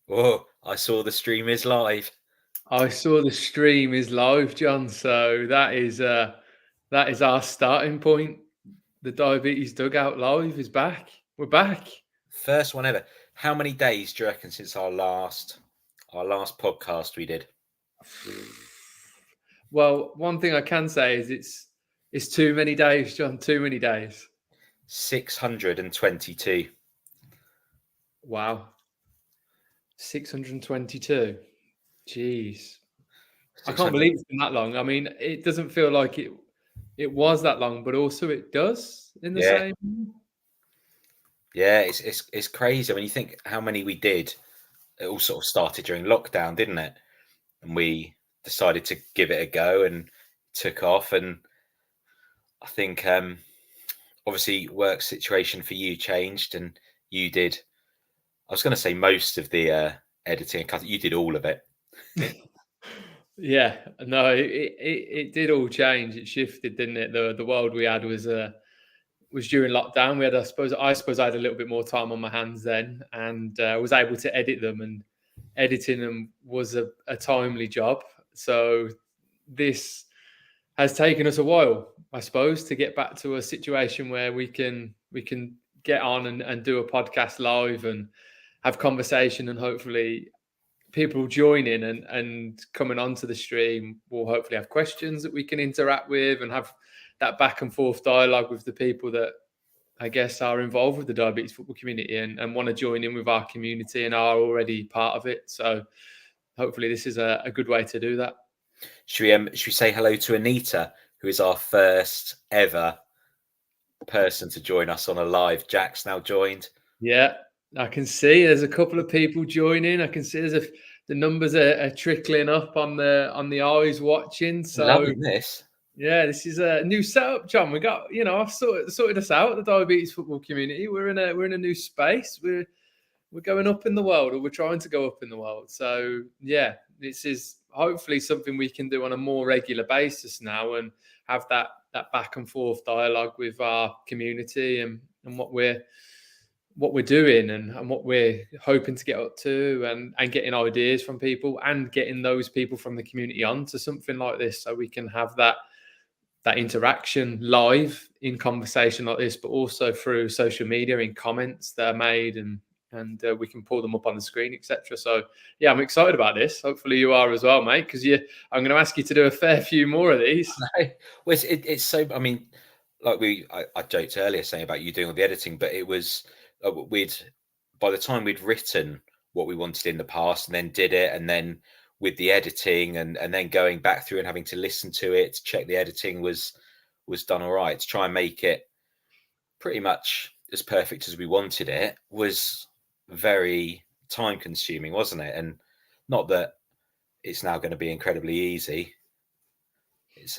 Oh, I saw the stream is live. I saw the stream is live, John. So that is our starting point. The Diabetes Dugout live is back. We're back. First one ever. How many days do you reckon since our last podcast we did? Well, one thing I can say is it's too many days, John. Too many days. 622. Wow. 622. Jeez. I can't 600. believe it's been that long. I mean, it doesn't feel like it was that long, but also it does in the Yeah. same. Yeah, it's crazy. I mean, you think how many we did. It all sort of started during lockdown, didn't it? And we decided to give it a go and took off. And I think obviously work situation for you changed and you did. I was going to say most of the editing and cutting. You did all of it. Yeah, no, it did all change. It shifted, didn't it? The world we had was during lockdown. We had, I suppose, I had a little bit more time on my hands then, and was able to edit them. And editing them was a timely job. So this has taken us a while, I suppose, to get back to a situation where we can get on and do a podcast live and have conversation, and hopefully people joining and coming onto the stream will hopefully have questions that we can interact with and have that back and forth dialogue with the people that I guess are involved with the diabetes football community and want to join in with our community and are already part of it. So hopefully this is a good way to do that. Should we say hello to Anita, who is our first ever person to join us on a live? Jack's now joined. Yeah, I can see there's a couple of people joining. I can see the numbers are trickling up on the eyes watching. So Loving this. yeah, this is a new setup, John. We got, I've sorted us out, the diabetes football community. We're in a new space. We're going up in the world, or we're trying to go up in the world. So yeah, this is hopefully something we can do on a more regular basis now and have that back and forth dialogue with our community and what we're doing and what we're hoping to get up to and getting ideas from people and getting those people from the community onto something like this so we can have that interaction live in conversation like this, but also through social media in comments that are made and we can pull them up on the screen, etc. So yeah, I'm excited about this. Hopefully you are as well, mate, because I'm going to ask you to do a fair few more of these. Well, it's so. I mean, like I joked earlier saying about you doing all the editing, but it was by the time we'd written what we wanted in the past and then did it, and then with the editing and then going back through and having to listen to it to check the editing was done all right to try and make it pretty much as perfect as we wanted it was very time consuming, wasn't it? And not that it's now going to be incredibly easy. It's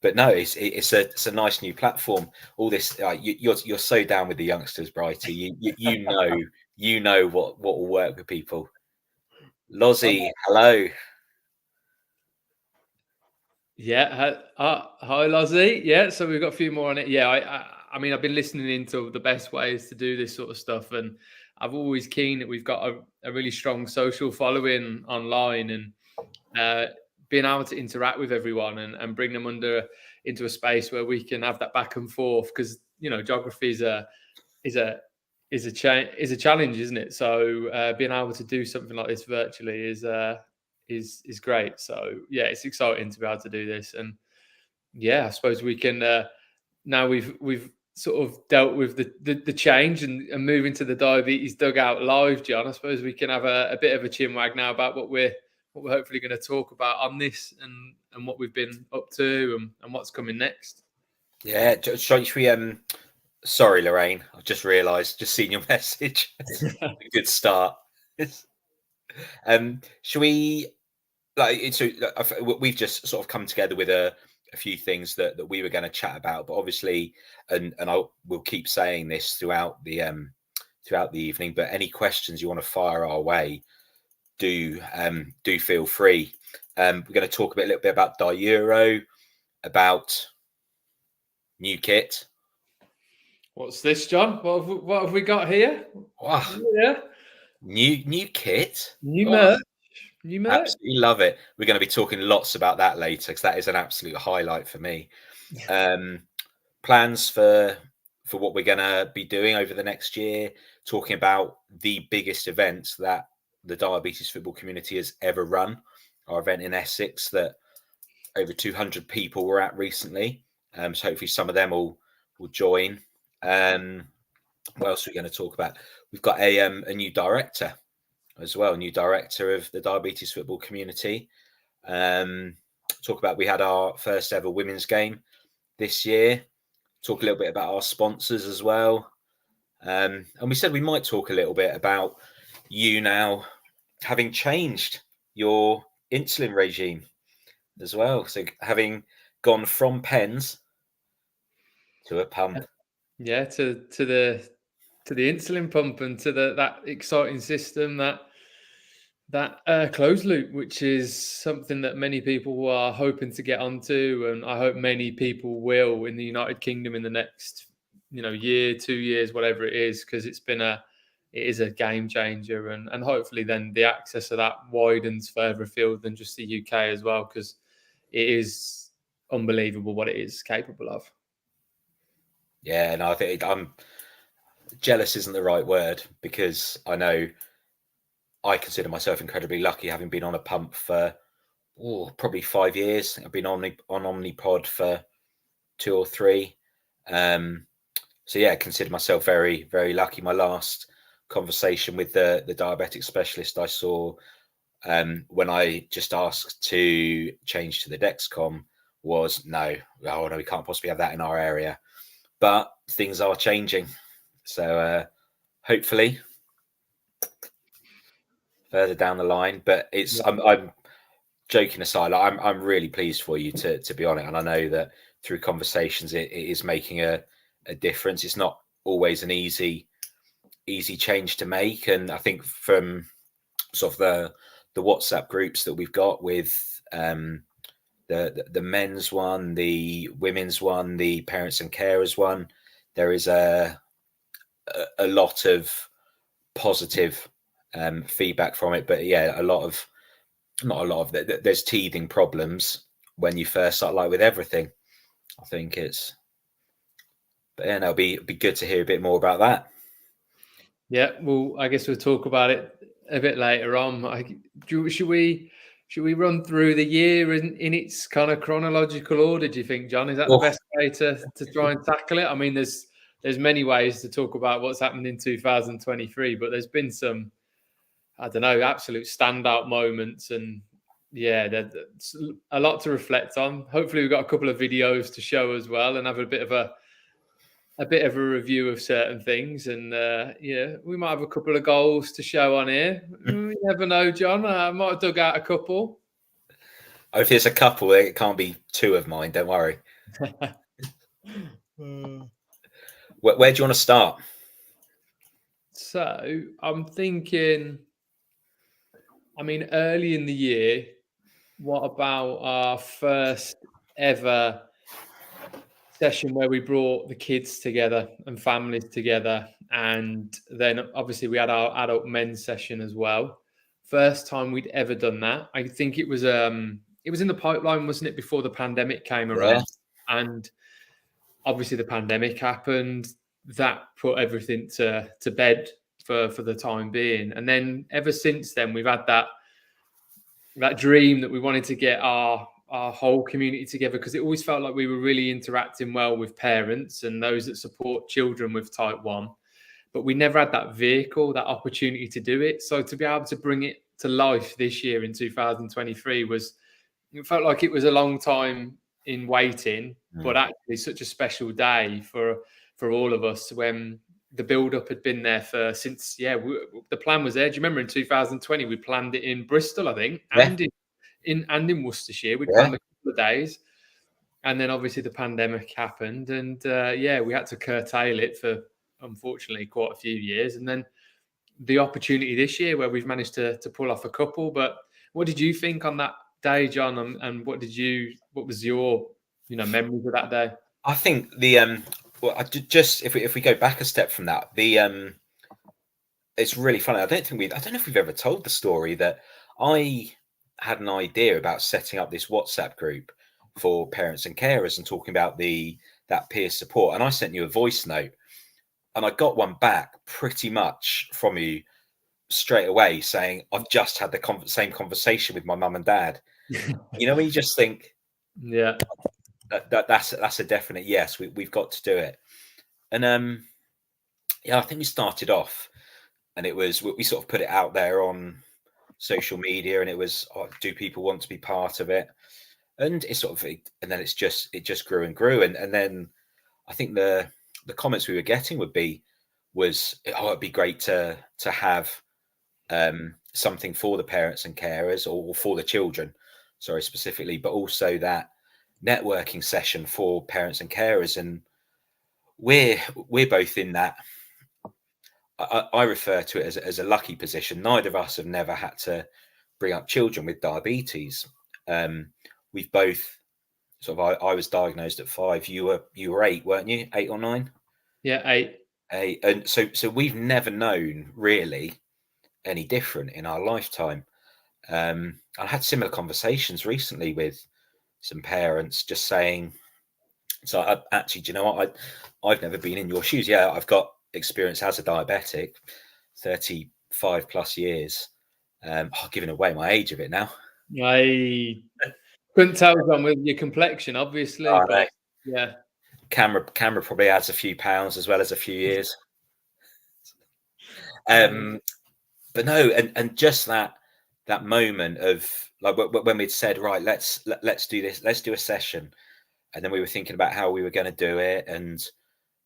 but no, it's a nice new platform. All this you're so down with the youngsters, Brighty. You know what will work with people. Lozzie, hello. Yeah, hi Lozzie. Yeah, so we've got a few more on it. Yeah, I mean, I've been listening into the best ways to do this sort of stuff, and I've always keen that we've got a really strong social following online and being able to interact with everyone and bring them into a space where we can have that back and forth because geography is a challenge, isn't it? So being able to do something like this virtually is great. So yeah, it's exciting to be able to do this, and yeah, I suppose we can now we've sort of dealt with the change and move into the diabetes dugout live, John. I suppose we can have a bit of a chinwag now about what we're hopefully going to talk about on this and what we've been up to and what's coming next. Yeah, should we sorry, Lorraine. I've just realised, just seen your message. A good start. Should we we've just sort of come together with a few things that we were going to chat about, but obviously, and we'll keep saying this throughout the evening. But any questions you want to fire our way, do feel free. We're going to talk a little bit about Diuro, about new kit. What's this, John? What have we got here? Wow. Yeah. New kit. New Oh, merch. New merch. absolutely love it. We're going to be talking lots about that later because that is an absolute highlight for me. Plans for what we're going to be doing over the next year, talking about the biggest events that the diabetes football community has ever run. Our event in Essex that over 200 people were at recently. So hopefully some of them will join. What else are we going to talk about? We've got a new director as well, new director of the diabetes football community. Talk about, we had our first ever women's game this year. Talk a little bit about our sponsors as well. And we said we might talk a little bit about you now having changed your insulin regime as well. So having gone from pens to a pump. Yeah, to the insulin pump and to that exciting system, that closed loop, which is something that many people are hoping to get onto, and I hope many people will in the United Kingdom in the next year, 2 years, whatever it is, because it is a game changer, and hopefully then the access of that widens further afield than just the UK as well, because it is unbelievable what it is capable of. Yeah, and I think I'm jealous isn't the right word, because I know I consider myself incredibly lucky, having been on a pump for probably 5 years. I've been on Omnipod for 2 or 3. So yeah, I consider myself very, very lucky. My last conversation with the diabetic specialist I saw when I just asked to change to the Dexcom was no, we can't possibly have that in our area. But things are changing. So hopefully further down the line. But it's I'm joking aside, I'm really pleased for you to be on it. And I know that through conversations it is making a difference. It's not always an easy change to make. And I think from sort of the WhatsApp groups that we've got with the men's one, the women's one, the parents and carers one, there is a lot of positive feedback from it. But yeah, there's teething problems when you first start, like with everything. I think but yeah, it'll be good to hear a bit more about that. Yeah, well, I guess we'll talk about it a bit later on. Should we run through the year in its kind of chronological order? Do you think, John? Is that the best way to try and tackle it? I mean, there's many ways to talk about what's happened in 2023, but there's been some, I don't know, absolute standout moments, and yeah, there's a lot to reflect on. Hopefully, we've got a couple of videos to show as well, and have a bit of a review of certain things, and yeah, we might have a couple of goals to show on here. You never know, John. I might have dug out a couple. If there's a couple, it can't be 2 of mine. Don't worry. Where do you want to start? So I'm thinking, I mean, early in the year, what about our first ever session where we brought the kids together and families together, and then obviously we had our adult men's session as well. First time we'd ever done that. I think it was in the pipeline, wasn't it, before the pandemic came around? And obviously the pandemic happened. That put everything to bed for the time being. And then ever since then, we've had that dream that we wanted to get our whole community together, because it always felt like we were really interacting well with parents and those that support children with type 1, but we never had that vehicle, that opportunity to do it. So to be able to bring it to life this year in 2023 it felt like it was a long time in waiting, but actually such a special day for all of us, when the build-up had been there since the plan was there. Do you remember in 2020 we planned it in Bristol, I think, and in Worcestershire? We planned a couple of days, and then obviously the pandemic happened, and we had to curtail it for, unfortunately, quite a few years. And then the opportunity this year where we've managed to pull off a couple. But what did you think on that day, John? And what was your memories of that day? I think the well, just if we go back a step from that, it's really funny. I don't know if we've ever told the story that I had an idea about setting up this WhatsApp group for parents and carers and talking about that peer support. And I sent you a voice note, and I got one back pretty much from you straight away saying, I've just had the same conversation with my mum and dad. You know, when you just think, Yeah. that's a definite yes, we've got to do it. And yeah, I think we started off, and it was, we sort of put it out there on social media, and it was, do people want to be part of it? And it sort of, and then it just grew and grew, and then I think the comments we were getting was, it'd be great to have something for the parents and carers, or for the children, sorry, specifically, but also that networking session for parents and carers. And we're both in that. I refer to it as a lucky position. Neither of us have never had to bring up children with diabetes. We've both sort of, I was diagnosed at 5. You were 8, weren't you? 8 or 9? Yeah, 8. 8. And so we've never known really any different in our lifetime. I had similar conversations recently with some parents, just saying, so actually, do you know what? I've never been in your shoes. Yeah, I've got experience as a diabetic, 35 plus years. Giving away my age of it now. I couldn't tell them with your complexion, obviously, but yeah. Camera probably adds a few pounds as well as a few years. But no, and just that moment of, like, when we'd said, right, let's do this, let's do a session, and then we were thinking about how we were going to do it, and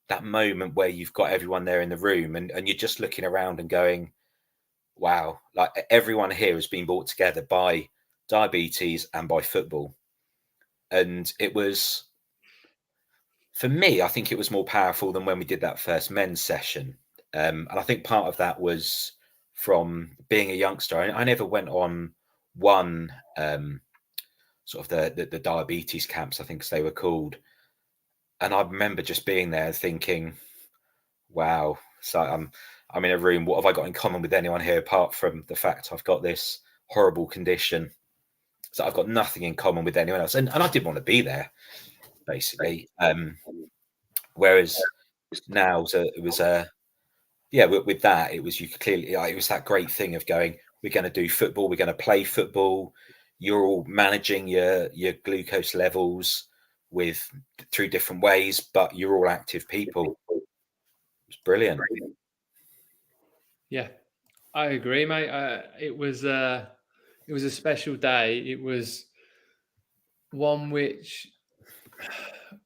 that moment where you've got everyone there in the room, and you're just looking around and going, wow, like, everyone here has been brought together by diabetes and by football. And it was, for me, I think it was more powerful than when we did that first men's session. And I think part of that was from being a youngster. I never went on one sort of the diabetes camps, I think as they were called. And I remember just being there thinking, wow, so I'm in a room. What have I got in common with anyone here apart from the fact I've got this horrible condition? So I've got nothing in common with anyone else. And I didn't want to be there, basically. Whereas now it was yeah, with that, it was, you could clearly, it was that great thing of going, we're going to do football, we're going to play football. You're all managing your glucose levels through different ways, but you're all active people. It's brilliant. Yeah, I agree, mate. It was a special day. It was one which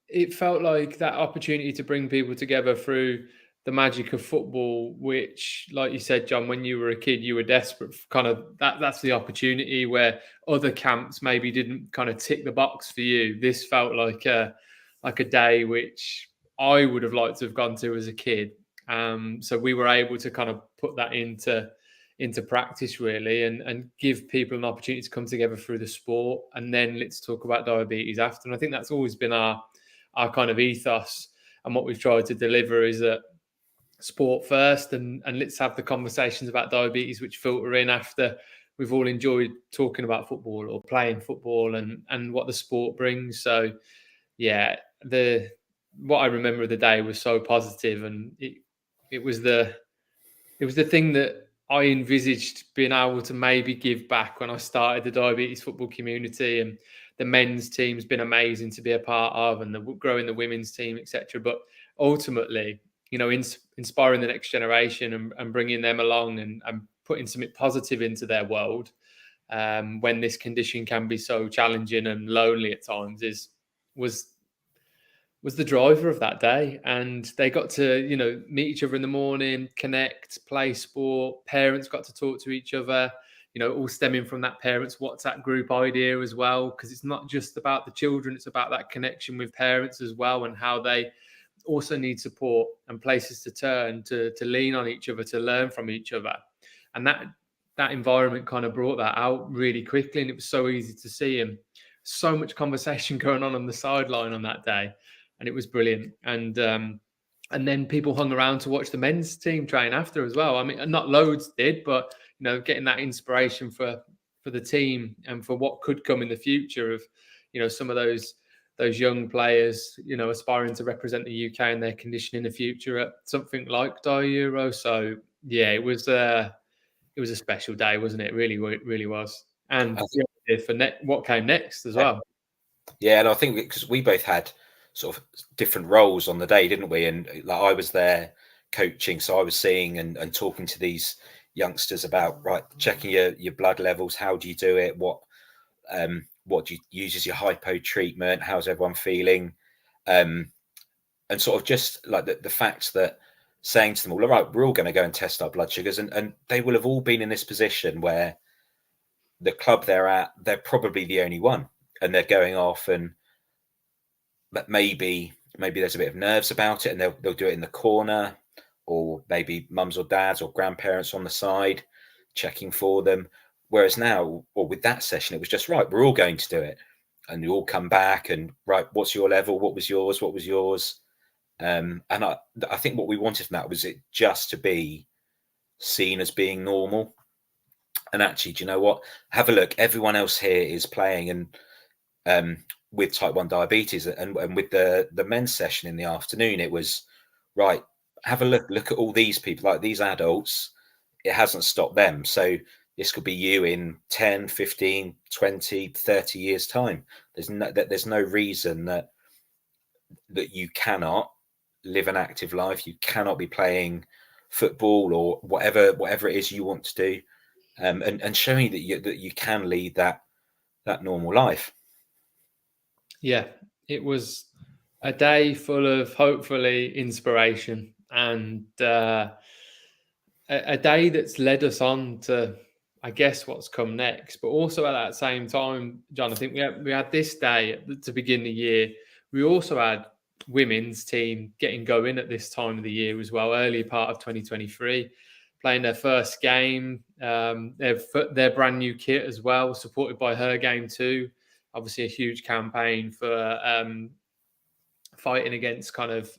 it felt like that opportunity to bring people together through the magic of football, which, like you said, John, when you were a kid, you were desperate for kind of that's the opportunity where other camps maybe didn't kind of tick the box for you. This felt like a day which I would have liked to have gone to as a kid. So we were able to kind of put that into practice, really, and give people an opportunity to come together through the sport. And then let's talk about diabetes after. And I think that's always been our kind of ethos, and what we've tried to deliver is that sport first, and let's have the conversations about diabetes which filter in after we've all enjoyed talking about football or playing football and what the sport brings. So yeah, what I remember of the day was so positive, and it was the thing that I envisaged being able to maybe give back when I started the diabetes football community. And the men's team's been amazing to be a part of, and growing the women's team, etc. But ultimately, you know, inspiring the next generation and bringing them along and putting something positive into their world, when this condition can be so challenging and lonely at times, was the driver of that day. And they got to, you know, meet each other in the morning, connect, play sport. Parents got to talk to each other, you know, all stemming from that parents WhatsApp group idea as well, because it's not just about the children, it's about that connection with parents as well, and how they also need support and places to turn to lean on each other, to learn from each other. And that environment kind of brought that out really quickly, and it was so easy to see, and so much conversation going on the sideline on that day, and it was brilliant. And And then people hung around to watch the men's team train after as well. I mean, not loads did, but getting that inspiration for the team and for what could come in the future of some of those young players aspiring to represent the UK and their condition in the future at something like Di Euro. So yeah, it was a special day, wasn't it? It really was. And for what came next as well. Yeah, and I think because we both had sort of different roles on the day, didn't we? And like I was there coaching, so I was seeing and talking to these youngsters about checking your blood levels. How do you do it? What do you use as your hypo treatment? How's everyone feeling? And sort of just like the fact that saying to them all right, we're all going to go and test our blood sugars, and they will have all been in this position where the club they're at, they're probably the only one, and they're going off, and but maybe there's a bit of nerves about it, and they'll do it in the corner, or maybe mums or dads or grandparents on the side checking for them. Whereas now, or with that session, it was just right, we're all going to do it, and you all come back and right, what's your level? What was yours? What was yours? And I think what we wanted from that was it just to be seen as being normal. And actually, do you know what? Have a look. Everyone else here is playing, and with type 1 diabetes, and with the men's session in the afternoon, it was right. Have a look at all these people, like these adults. It hasn't stopped them. So this could be you in 10, 15, 20, 30 years time. There's no reason that you cannot live an active life. You cannot be playing football or whatever it is you want to do, and showing that you can lead that normal life. Yeah, it was a day full of hopefully inspiration, and a day that's led us on to, I guess, what's come next. But also at that same time, John, I think we had this day to begin the year. We also had women's team getting going at this time of the year as well, early part of 2023, playing their first game, their brand new kit as well, supported by Her Game Too. Obviously, a huge campaign for fighting against kind of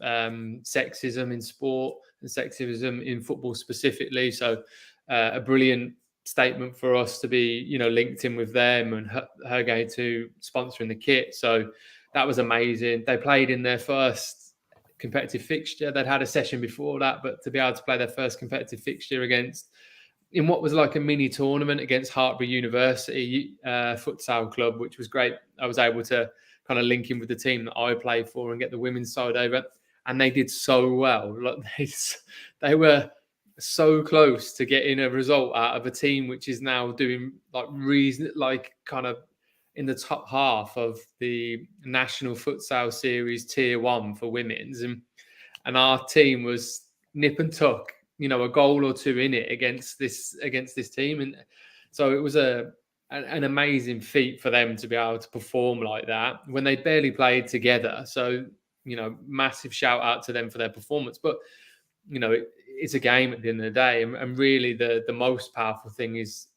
sexism in sport and sexism in football specifically. So a brilliant statement for us to be, linked in with them and Her Game Too sponsoring the kit. So that was amazing. They played in their first competitive fixture. They'd had a session before that, but to be able to play their first competitive fixture in what was like a mini tournament against Hartbury University futsal club, which was great. I was able to kind of link in with the team that I play for and get the women's side over. And they did so well. Like they were so close to getting a result out of a team which is now doing kind of in the top half of the National Futsal Series Tier 1 for women's. And our team was nip and tuck, a goal or two in it against this team. And so it was an amazing feat for them to be able to perform like that when they barely played together. So, massive shout out to them for their performance. But, it's a game at the end of the day. And really the most powerful thing is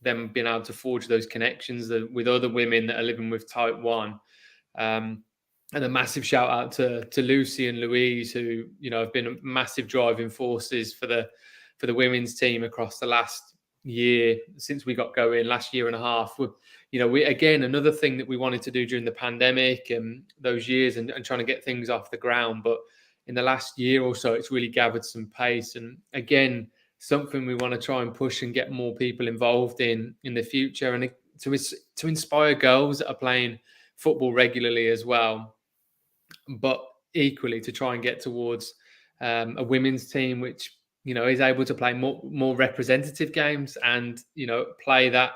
them being able to forge those connections with other women that are living with type 1. And a massive shout out to Lucy and Louise, who have been massive driving forces for the women's team across the last year since we got going, last year and a half. We again, another thing that we wanted to do during the pandemic and those years and trying to get things off the ground. But in the last year or so, it's really gathered some pace. And again, something we want to try and push and get more people involved in the future, and to inspire girls that are playing football regularly as well, but equally to try and get towards a women's team which is able to play more representative games and play that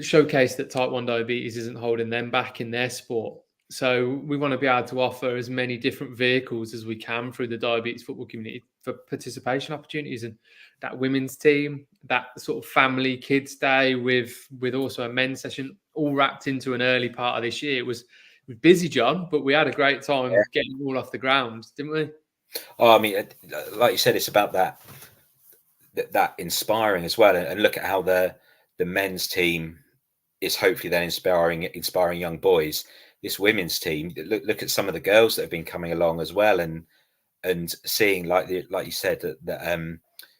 showcase that type 1 diabetes isn't holding them back in their sport. So we want to be able to offer as many different vehicles as we can through the diabetes football community for participation opportunities. And that women's team, that sort of family kids day with also a men's session, all wrapped into an early part of this year. It was busy, John, but we had a great time getting it all off the ground, didn't we? Oh, I mean, like you said, it's about that inspiring as well. And look at how the men's team is hopefully then inspiring young boys. this women's team. Look at some of the girls that have been coming along as well, and seeing like you said that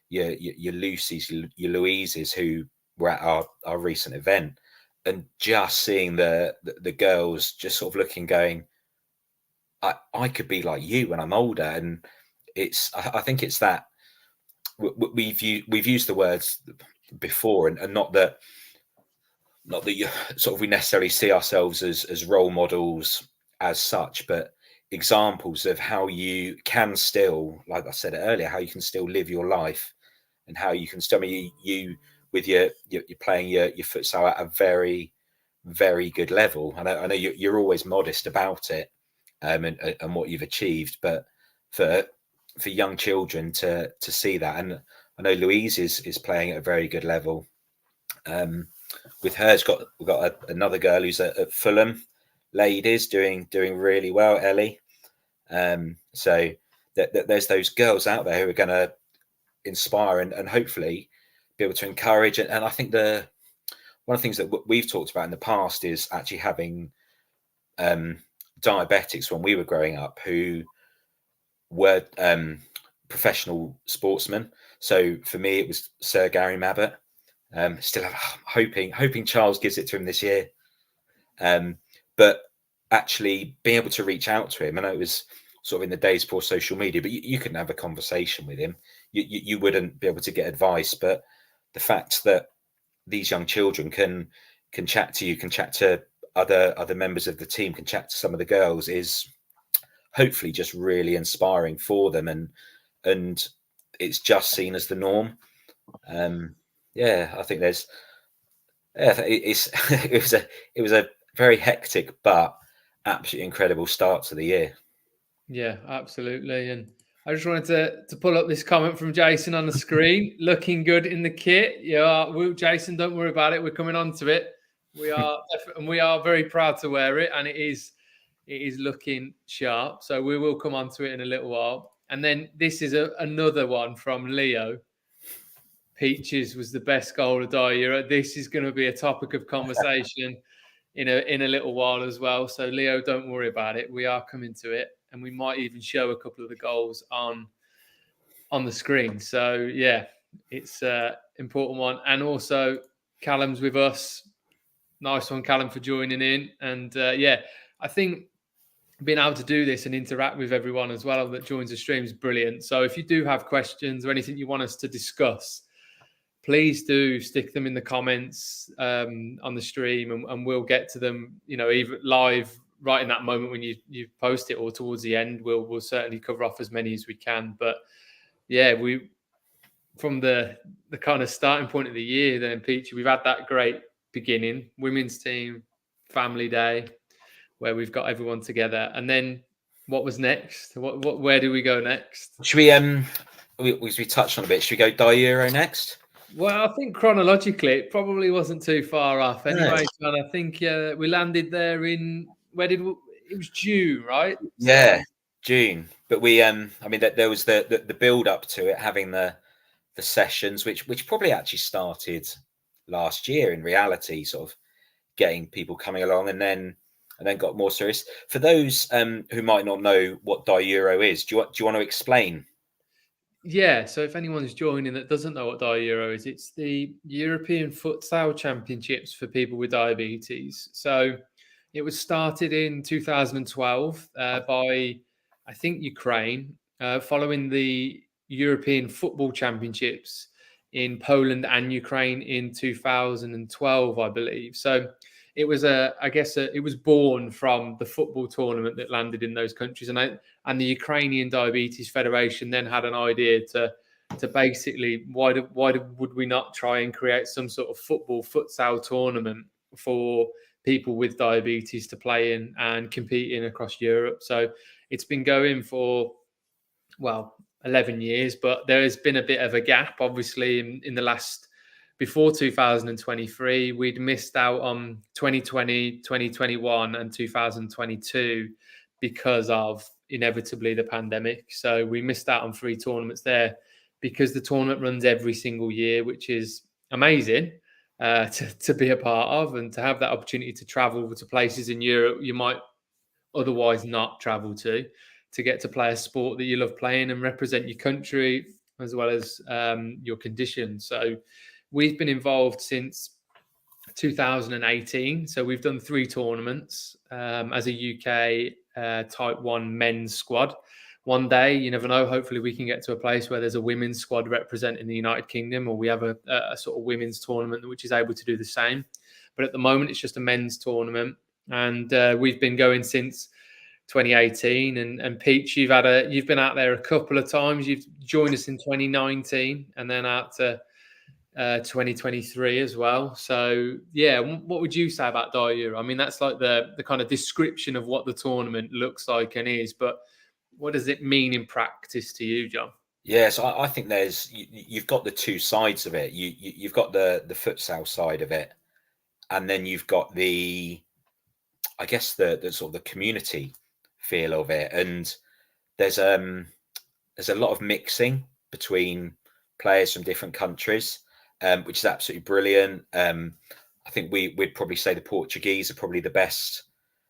your Lucy's, your Louises who were at our recent event, and just seeing the girls just sort of looking, going, I could be like you when I'm older. And I think it's that we've used the words before, and not that you sort of we necessarily see ourselves as role models as such, but examples of how you can still, like I said earlier, how you can still live your life, and how you can still, I mean, you with you're playing your futsal at a very, very good level. I know you're always modest about it, and what you've achieved, but for young children to see that, and I know Louise is playing at a very good level. With her, we've got another girl who's at Fulham ladies doing really well, Ellie. So there's those girls out there who are going to inspire and hopefully be able to encourage. And I think one of the things that we've talked about in the past is actually having diabetics when we were growing up who were professional sportsmen. So for me, it was Sir Gary Mabbott. Still hoping Charles gives it to him this year. But actually being able to reach out to him, I know it was sort of in the days before social media, but you couldn't have a conversation with him. You wouldn't be able to get advice. But the fact that these young children can chat to you, can chat to other members of the team, can chat to some of the girls, is hopefully just really inspiring for them, and it's just seen as the norm. I think it was a very hectic but absolutely incredible start to the year. Yeah, absolutely. And I just wanted to pull up this comment from Jason on the screen. Looking good in the kit. Yeah, Jason, don't worry about it. We're coming on to it. We are very proud to wear it, and it is looking sharp. So we will come on to it in a little while. And then this is another one from Leo. Peaches was the best goal of die Euro. This is going to be a topic of conversation in a little while as well. So Leo, don't worry about it. We are coming to it, and we might even show a couple of the goals on the screen. So yeah, it's an important one. And also Callum's with us. Nice one, Callum, for joining in. And I think being able to do this and interact with everyone as well that joins the stream is brilliant. So if you do have questions or anything you want us to discuss, please do stick them in the comments on the stream, and we'll get to them, either live right in that moment when you post it, or towards the end. We'll certainly cover off as many as we can. But yeah, from the kind of starting point of the year, then Peachy, we've had that great beginning, women's team, family day, where we've got everyone together. And then what was next? Where do we go next? Should we touched on a bit? Should we go Die Euro next? Well, I think chronologically it probably wasn't too far off. Anyway, John, I think we landed there in it was June, right? Yeah, June. But we there was the build up to it, having the sessions, which probably actually started last year in reality, sort of getting people coming along, and then got more serious. For those who might not know what Die Euro is, do you want to explain? Yeah, so if anyone's joining that doesn't know what Die Euro is, it's the European Futsal Championships for people with diabetes. So it was started in 2012 by, I think, Ukraine, following the European Football Championships in Poland and Ukraine in 2012, I believe. So it was it was born from the football tournament that landed in those countries, and the Ukrainian Diabetes Federation then had an idea to basically would we not try and create some sort of futsal tournament for people with diabetes to play in and compete in across Europe. So it's been going for 11 years, but there has been a bit of a gap, obviously, in the last. Before 2023, we'd missed out on 2020, 2021, and 2022 because of inevitably the pandemic. So we missed out on 3 tournaments there, because the tournament runs every single year, which is amazing to be a part of, and to have that opportunity to travel to places in Europe you might otherwise not travel to get to play a sport that you love playing and represent your country as well as your condition. So we've been involved since 2018. So we've done 3 tournaments as a UK Type 1 men's squad. One day, you never know, hopefully we can get to a place where there's a women's squad representing the United Kingdom, or we have a sort of women's tournament which is able to do the same. But at the moment, it's just a men's tournament. And we've been going since 2018. And Peach, you've been out there a couple of times. You've joined us in 2019 and then out to 2023 as well. So yeah, what would you say about Daira? I mean, that's like the kind of description of what the tournament looks like and is, but what does it mean in practice to you, John? Yeah, so I think you've got the two sides of it. You've got the futsal side of it, and then you've got I guess the sort of the community feel of it. And there's a lot of mixing between players from different countries, which is absolutely brilliant. I think we'd probably say the Portuguese are probably the best,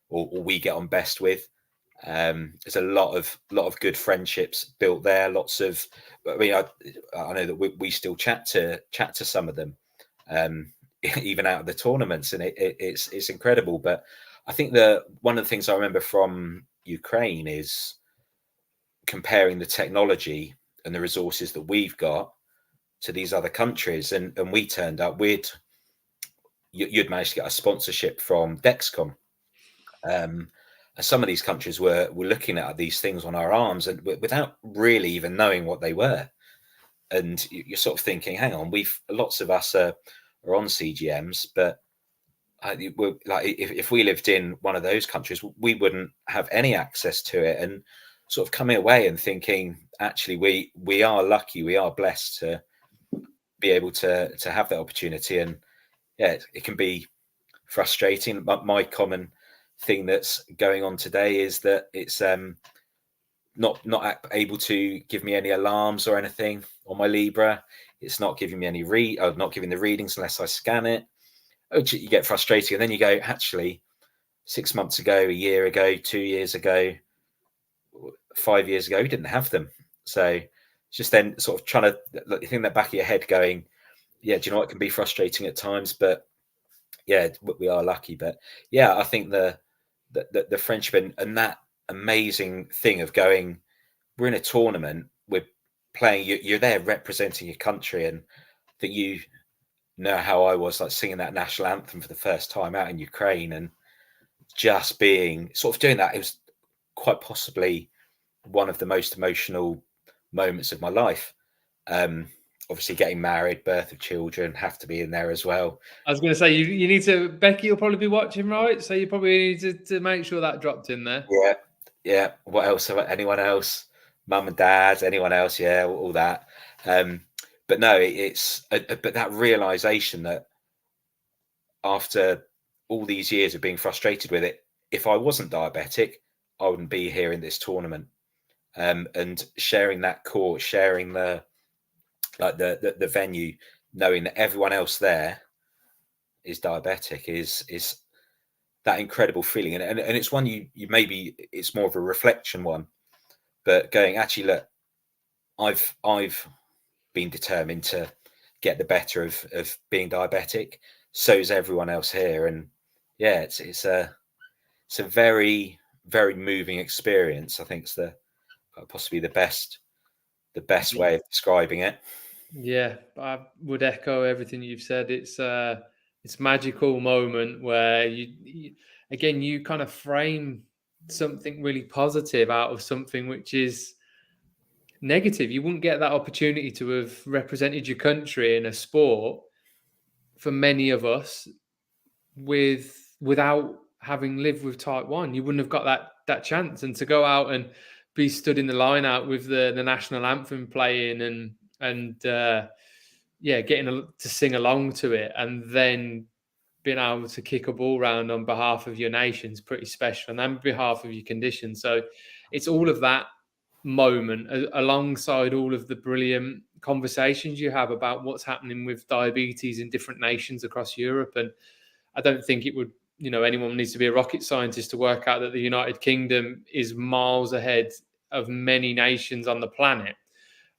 or we get on best with. There's a lot of good friendships built there. Lots of, I mean, I know that we still chat to some of them, even out of the tournaments, and it's incredible. But I think one of the things I remember from Ukraine is comparing the technology and the resources that we've got to these other countries, and we turned up. You'd managed to get a sponsorship from Dexcom. Some of these countries were looking at these things on our arms and without really even knowing what they were. And you're sort of thinking, hang on, lots of us are on CGMs, but if we lived in one of those countries, we wouldn't have any access to it. And sort of coming away and thinking, actually, we are lucky, we are blessed to be able to have that opportunity. And yeah, it can be frustrating. My common thing that's going on today is that it's not able to give me any alarms or anything on my Libra. It's not giving me any not giving the readings unless I scan it. You get frustrated, and then you go, actually, 6 months ago, a year ago, 2 years ago, 5 years ago, we didn't have them. So it's just then sort of trying to think that back of your head, going, yeah, do you know what, it can be frustrating at times, but yeah, we are lucky. But yeah, I think the friendship and that amazing thing of going, we're in a tournament, we're playing, you're there representing your country, and that you know how I was like singing that national anthem for the first time out in Ukraine, and just being sort of doing that. It was quite possibly one of the most emotional moments of my life. Obviously getting married, birth of children have to be in there as well. I was going to say, you need to, Becky will probably be watching, right? So you probably need to make sure that dropped in there. Yeah. What else? Anyone else? Mum and dad? Anyone else? Yeah, all that. But no, but that realization that after all these years of being frustrated with it, if I wasn't diabetic, I wouldn't be here in this tournament. And sharing that court, sharing the venue, knowing that everyone else there is diabetic is that incredible feeling. And it's one you maybe it's more of a reflection one, but going, actually, look, I've been determined to get the better of being diabetic. So's everyone else here. And yeah, it's a very, very moving experience. I think it's possibly the best way of describing it. Yeah, I would echo everything you've said. It's magical moment where you again, you kind of frame something really positive out of something which is negative. You wouldn't get that opportunity to have represented your country in a sport for many of us without having lived with type 1. You wouldn't have got that chance. And to go out and be stood in the line out with the national anthem playing and getting to sing along to it, and then being able to kick a ball round on behalf of your nation's pretty special, and on behalf of your condition. So it's all of that moment alongside all of the brilliant conversations you have about what's happening with diabetes in different nations across Europe. And I don't think it would anyone needs to be a rocket scientist to work out that the United Kingdom is miles ahead of many nations on the planet.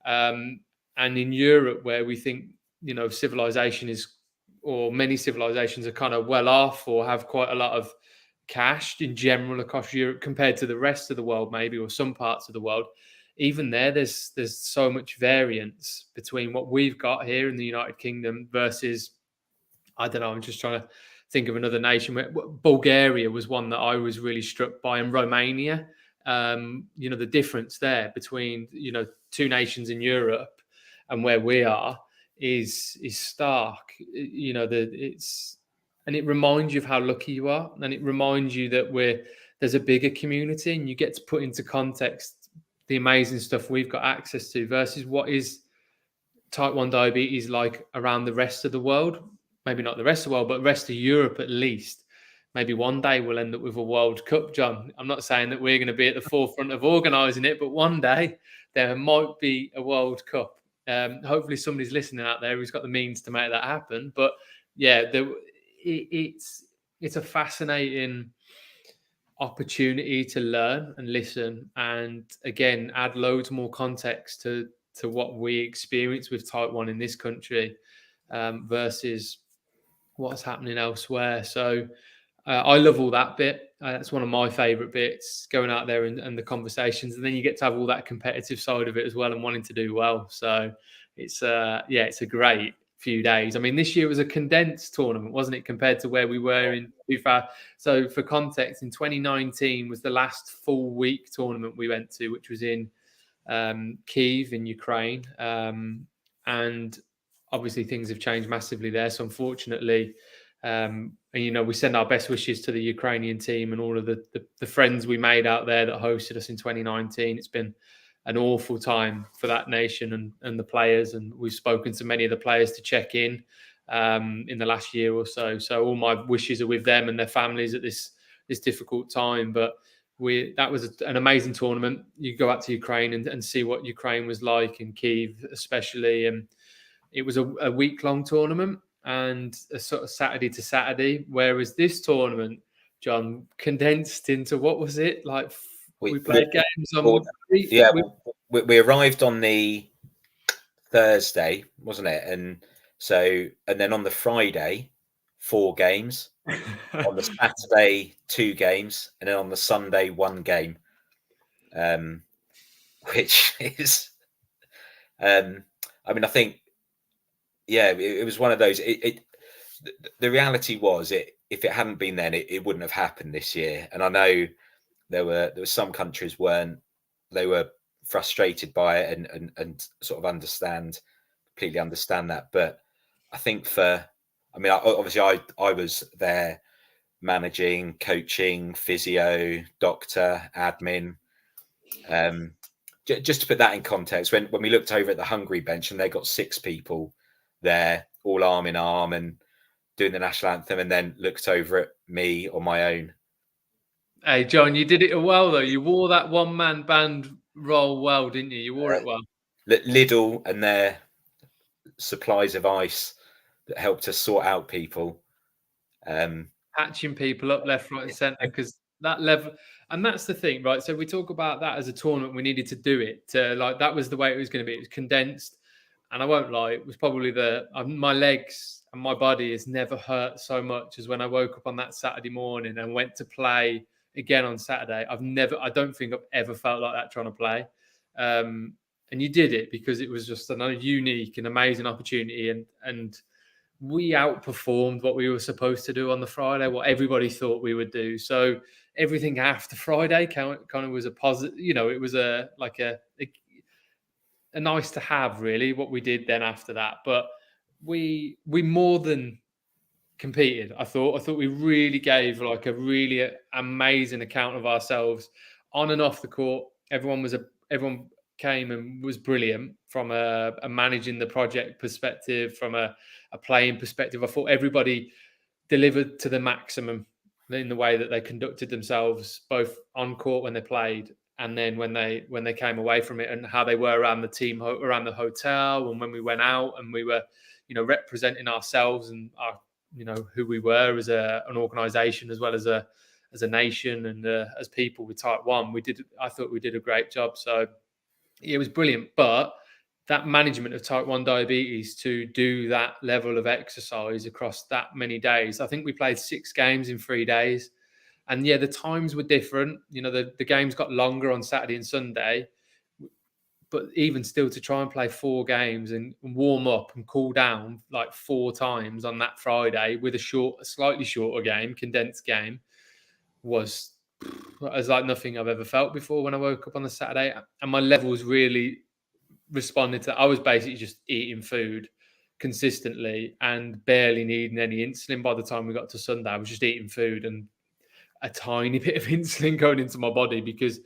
And in Europe, where we think, civilization is, or many civilizations are kind of well off or have quite a lot of cash in general across Europe compared to the rest of the world, maybe, or some parts of the world. Even there's so much variance between what we've got here in the United Kingdom versus, I don't know, I'm just trying to think of another nation. Bulgaria was one that I was really struck by, and Romania. The difference there between, two nations in Europe and where we are is stark. And it reminds you of how lucky you are, and it reminds you that there's a bigger community, and you get to put into context the amazing stuff we've got access to versus what is type 1 diabetes like around the rest of the world. Maybe not the rest of the world, but the rest of Europe at least. Maybe one day we'll end up with a World Cup, John. I'm not saying that we're going to be at the forefront of organising it, but one day there might be a World Cup. Hopefully somebody's listening out there who's got the means to make that happen. But yeah, it's a fascinating opportunity to learn and listen, and again, add loads more context to what we experience with type 1 in this country versus what's happening elsewhere. So I love all that bit. That's one of my favorite bits, going out there and the conversations, and then you get to have all that competitive side of it as well and wanting to do well. So it's a great few days. I mean, this year was a condensed tournament, wasn't it, compared to where we were in 2000. So for context, in 2019 was the last full week tournament we went to, which was in Kyiv in Ukraine. And obviously things have changed massively there. So unfortunately, we send our best wishes to the Ukrainian team and all of the friends we made out there that hosted us in 2019. It's been an awful time for that nation and the players. And we've spoken to many of the players to check in the last year or so. So all my wishes are with them and their families at this difficult time. But that was an amazing tournament. You go out to Ukraine and see what Ukraine was like, in Kyiv especially. And it was a week-long tournament and a sort of Saturday to Saturday, whereas this tournament, John, condensed into, what was it? Like we played games on... We arrived on the Thursday, wasn't it? And then on the Friday, 4 games. On the Saturday, 2 games, and then on the Sunday, 1 game, which is, I think, it was one of those. The reality was, if it hadn't been then, it wouldn't have happened this year. And I know there were some countries they were frustrated by it and sort of completely understand that. But I think obviously I was there, managing, coaching, physio, doctor, admin. Just to put that in context, when we looked over at the Hungary bench and they got 6 people there, all arm in arm and doing the national anthem, and then looked over at me on my own. Hey, John, you did it well, though. You wore that one-man band role well, didn't you? You wore it well. Lidl and their supplies of ice that helped us sort out people. Hatching people up left, right and centre, because that level... And that's the thing, right? So we talk about that as a tournament. We needed to do it. That was the way it was going to be. It was condensed. And I won't lie, it was probably my legs and my body has never hurt so much as when I woke up on that Saturday morning and went to play again on Saturday. I don't think I've ever felt like that trying to play. And you did it because it was just another unique and amazing opportunity. And we outperformed what we were supposed to do on the Friday, what everybody thought we would do. So everything after Friday kind of was a positive, it was a nice to have, really, what we did then after that. But we more than competed. I thought we really gave like a really amazing account of ourselves on and off the court. Everyone came and was brilliant from a managing the project perspective, from a playing perspective. I thought everybody delivered to the maximum in the way that they conducted themselves, both on court when they played, and then when they came away from it, and how they were around the team, around the hotel, and when we went out and we were, representing ourselves and who we were as an organisation, as well as a nation, and as people with type 1. I thought we did a great job. So it was brilliant. But that management of type 1 diabetes, to do that level of exercise across that many days, I think we played 6 games in 3 days. And yeah, the times were different. The games got longer on Saturday and Sunday. But even still, to try and play 4 games and warm up and cool down like 4 times on that Friday with a slightly shorter game, condensed game, was like nothing I've ever felt before when I woke up on the Saturday. And my levels really responded to. I was basically just eating food consistently and barely needing any insulin by the time we got to Sunday. I was just eating food and a tiny bit of insulin going into my body, because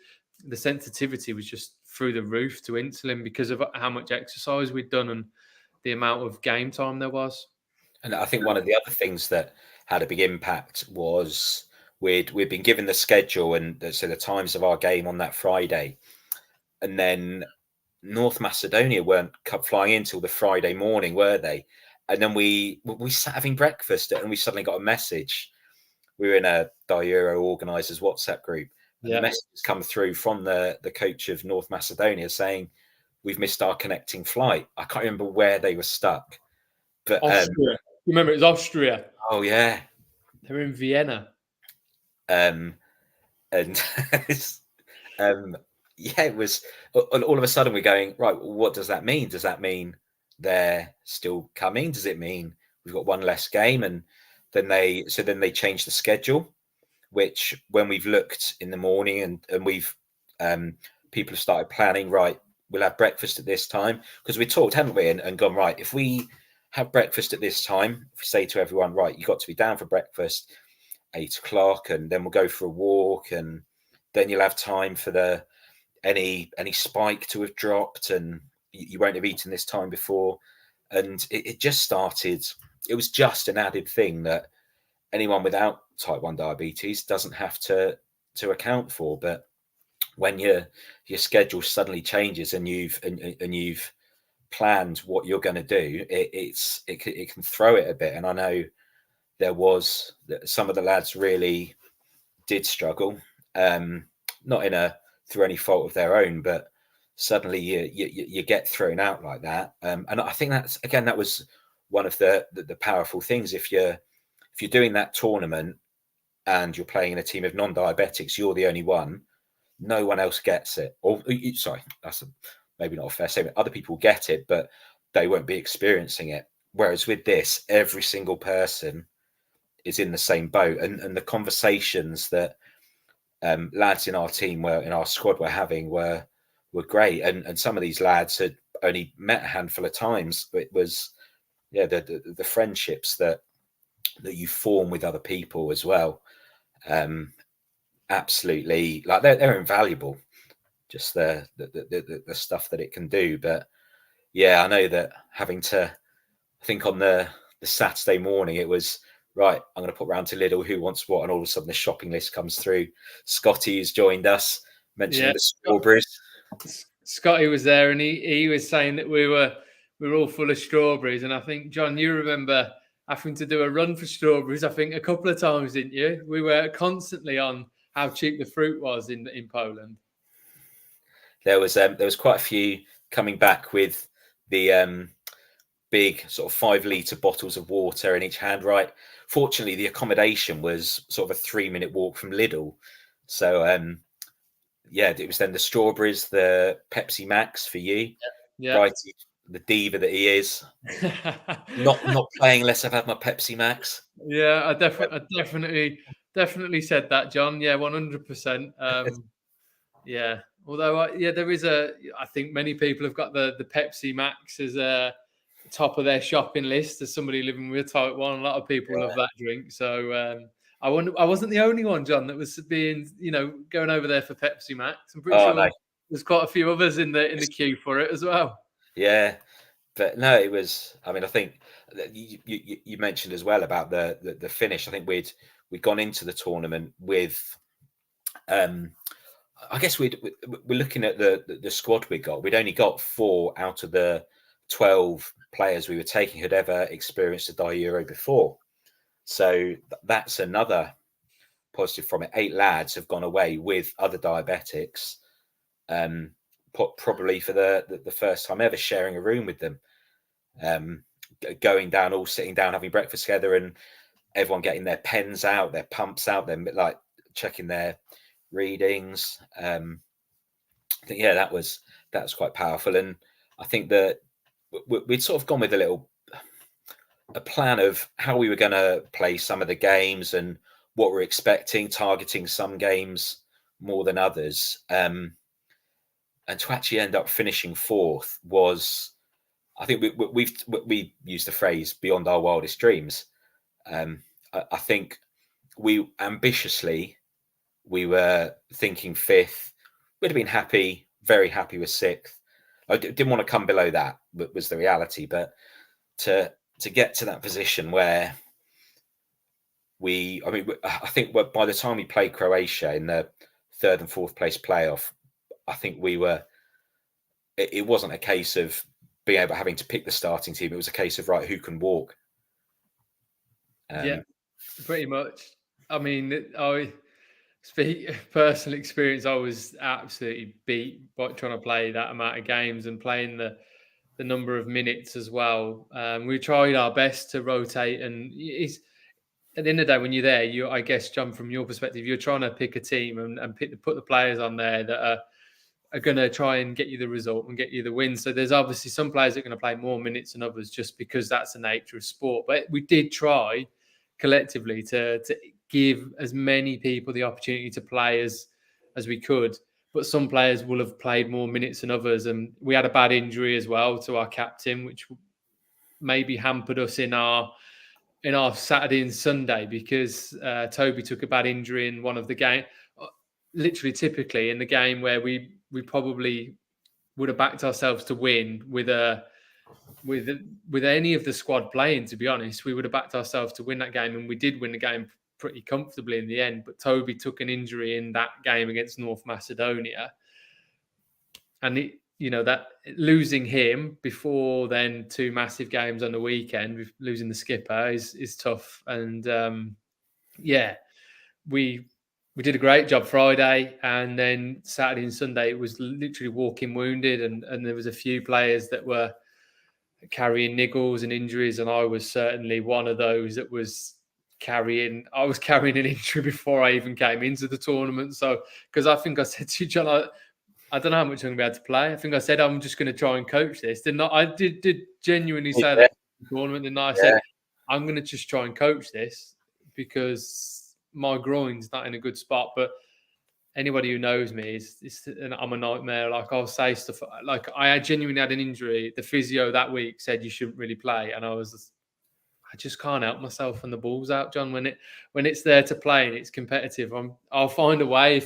the sensitivity was just through the roof to insulin because of how much exercise we'd done and the amount of game time there was. And I think one of the other things that had a big impact was we'd been given the schedule and so the times of our game on that Friday, and then North Macedonia weren't flying in till the Friday morning, were they? And then we sat having breakfast and we suddenly got a message. We were in a Euro organisers WhatsApp group, and the message has come through from the coach of North Macedonia saying we've missed our connecting flight. I can't remember where they were stuck, but Austria. Remember, it was Austria. Oh yeah, they were in Vienna. And yeah, it was all of a sudden we're going, right, what does that mean? Does that mean they're still coming? Does it mean we've got one less game? And then they changed the schedule, which when we've looked in the morning and we've people have started planning, right, we'll have breakfast at this time, because we talked, haven't we, and gone, right, if we have breakfast at this time, if we say to everyone, right, you've got to be down for breakfast 8 o'clock, and then we'll go for a walk, and then you'll have time for any spike to have dropped, and you won't have eaten this time before. And it just started. It was just an added thing that anyone without type 1 diabetes doesn't have to account for. But when your schedule suddenly changes and you've planned what you're going to do, it can throw it a bit. And I know there was some of the lads really did struggle, not through any fault of their own, but suddenly you get thrown out like that. And I think that was one of the powerful things. If you're doing that tournament and you're playing in a team of non-diabetics, you're the only one. No one else gets it. Or sorry, that's maybe not a fair statement. Other people get it, but they won't be experiencing it. Whereas with this, every single person is in the same boat, and the conversations that lads in our team in our squad were having were great. And some of these lads had only met a handful of times, but it was the friendships that you form with other people as well. Absolutely, like they're invaluable. Just the stuff that it can do. But yeah, I know that having to, I think on the Saturday morning, it was right, I'm going to put round to Lidl, who wants what, and all of a sudden the shopping list comes through. Scotty has joined us, mentioning the strawberries. Scotty was there, and he was saying that we were all full of strawberries. And I think, John, you remember having to do a run for strawberries, I think, a couple of times, didn't you? We were constantly on how cheap the fruit was in Poland. There was quite a few coming back with the big sort of 5-litre bottles of water in each hand. Right. Fortunately, the accommodation was sort of a 3-minute walk from Lidl. So, it was then the strawberries, the Pepsi Max for you. Yeah. Brighty, the diva that he is. not playing unless I've had my Pepsi Max. Yeah, I definitely said that, John. Yeah, 100%. Yeah. Although, there is I think many people have got the Pepsi Max as a top of their shopping list. As somebody living with type 1, a lot of people love that drink. So I wasn't the only one, John, that was being, going over there for Pepsi Max. I'm pretty sure there's quite a few others in the queue for it as well. Yeah, but no, it was. I mean, I think you mentioned as well about the finish. I think we'd gone into the tournament with. I guess we're looking at the squad we got. We'd only got 4 out of the 12 players we were taking had ever experienced a Euro before. So that's another positive from it. 8 lads have gone away with other diabetics, probably for the first time ever, sharing a room with them, going down, all sitting down, having breakfast together, and everyone getting their pens out, their pumps out, them like checking their readings. I think, yeah, that was quite powerful. And I think that we'd sort of gone with a plan of how we were going to play some of the games and what we're expecting, targeting some games more than others. And to actually end up finishing 4th was, I think we used the phrase beyond our wildest dreams. I think we ambitiously, we were thinking 5th. We'd have been happy, very happy with 6th. I didn't want to come below that, was the reality. But to get to that position where I think by the time we played Croatia in the 3rd and 4th place playoff, I think we were. It wasn't a case of being able having to pick the starting team. It was a case of, right, who can walk. Yeah, pretty much. I mean, I speak personal experience. I was absolutely beat by trying to play that amount of games and playing the number of minutes as well. We tried our best to rotate, and it's at the end of the day, when you're there, I guess, John, from your perspective, you're trying to pick a team and put the players on there that are going to try and get you the result and get you the win. So there's obviously some players that are going to play more minutes than others just because that's the nature of sport. But we did try collectively to give as many people the opportunity to play as we could. But some players will have played more minutes than others. And we had a bad injury as well to our captain, which maybe hampered us in our Saturday and Sunday because Toby took a bad injury in one of the game. Literally, typically in the game where we probably would have backed ourselves to win with any of the squad playing. To be honest, we would have backed ourselves to win that game, and we did win the game pretty comfortably in the end. But Toby took an injury in that game against North Macedonia, and that losing him before then 2 massive games on the weekend, losing the skipper is tough. And we did a great job Friday, and then Saturday and Sunday it was literally walking wounded, and there was a few players that were carrying niggles and injuries, and I was certainly one of those that was carrying an injury before I even came into the tournament. So because I think I said to you, John, I don't know how much I'm going to be able to play. I think I said I'm just going to try and coach this. I did genuinely say that in the tournament, and I said I'm going to just try and coach this because my groin's not in a good spot. But anybody who knows me I'm a nightmare. Like, I'll say stuff like I genuinely had an injury. The physio that week said you shouldn't really play, and I just can't help myself when the ball's out, John. When it's there to play and it's competitive, I'll find a way.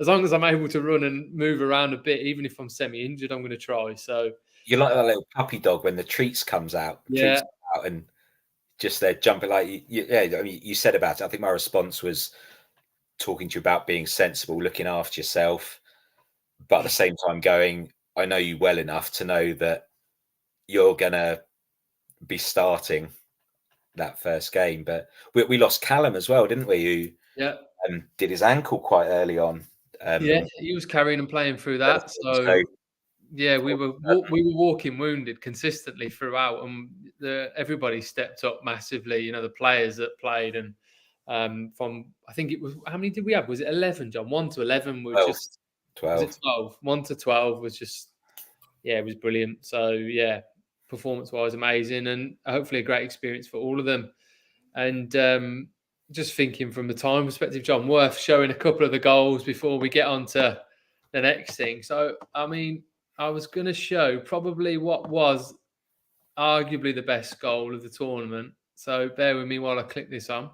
As long as I'm able to run and move around a bit, even if I'm semi-injured, I'm going to try. So you're like that little puppy dog when the treats comes out, and just they're jumping like I mean, you said about it. I think my response was talking to you about being sensible, looking after yourself, but at the same time going, I know you well enough to know that you're gonna be starting that first game. But we lost Callum as well, didn't we? Who did his ankle quite early on. He was carrying and playing through that. So yeah, we were walking wounded consistently throughout, and everybody stepped up massively. The players that played, and from I think it was, how many did we have? Was it 11, John? 1 to 11 were 12. just 12. Was it 12? 1 to 12 was just it was brilliant. So yeah, performance-wise, amazing, and hopefully a great experience for all of them. And just thinking from the time perspective, John, worth showing a couple of the goals before we get on to the next thing. So, I mean, I was going to show probably what was arguably the best goal of the tournament. So bear with me while I click this on.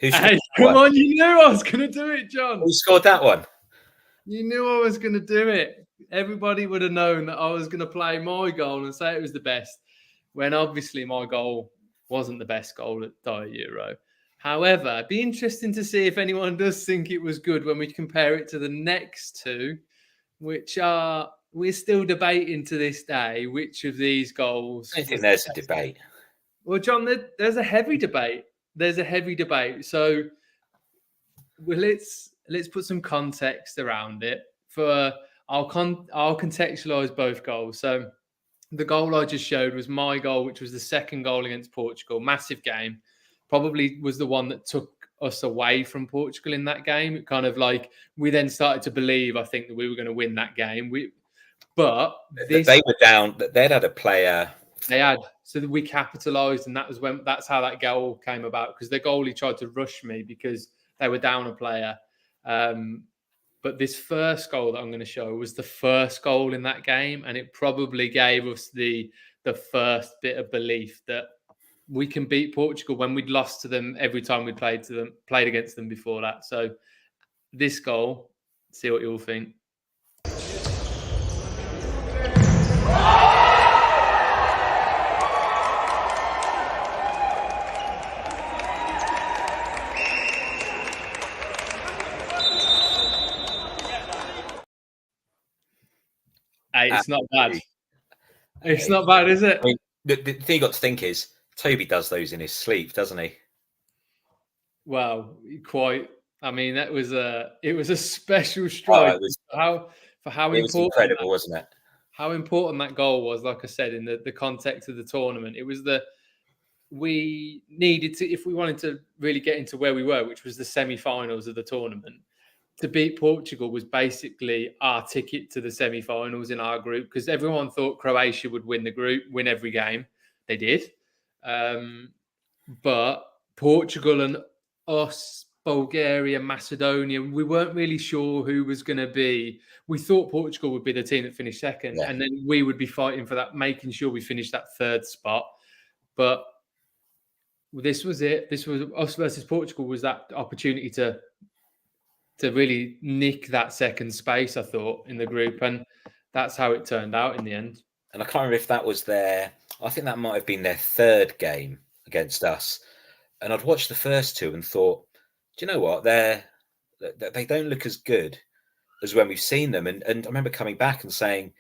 Hey, come on, you knew I was going to do it, John. Who scored that one? You knew I was going to do it. Everybody would have known that I was going to play my goal and say it was the best, when obviously my goal wasn't the best goal at Diet Euro. However, it'd be interesting to see if anyone does think it was good when we compare it to the next two, which are we're still debating to this day which of these goals. I don't think Was there's the a best. debate. Well, John, there's a heavy debate. There's a heavy debate. So, let's put some context around it. I'll contextualize both goals. So, the goal I just showed was my goal, which was the second goal against Portugal. Massive game. Probably was the one that took us away from Portugal in that game. It kind of like we then started to believe, I think, that we were going to win that game. But They were down. They'd had a player. they had, so that we capitalised, and that's how that goal came about, because the goalie tried to rush me because they were down a player. But this first goal that I'm going to show was the first goal in that game, and it probably gave us the first bit of belief that we can beat Portugal when we'd lost to them every time we played against them before that. So this goal, see what you all think. Hey, it's not bad. It's not bad, is it? I mean, the thing you got to think is Toby does those in his sleep, doesn't he? Well, quite. I mean, it was a special strike. It was important incredible, wasn't it? How important that goal was, like I said, in the context of the tournament. It was we needed to, if we wanted to really get into where we were, which was the semi-finals of the tournament, to beat Portugal was basically our ticket to the semi-finals in our group, because everyone thought Croatia would win the group, win every game. They did. But Portugal and us, Bulgaria, Macedonia, we weren't really sure who was going to be. We thought Portugal would be the team that finished second, and then we would be fighting for that, making sure we finished that third spot. But this was it. This was us versus Portugal, was that opportunity to really nick that second space, I thought, in the group. And that's how it turned out in the end. And I can't remember if that was I think that might have been their third game against us. And I'd watched the first two and thought, do you know what? They don't look as good as when we've seen them. And I remember coming back and saying,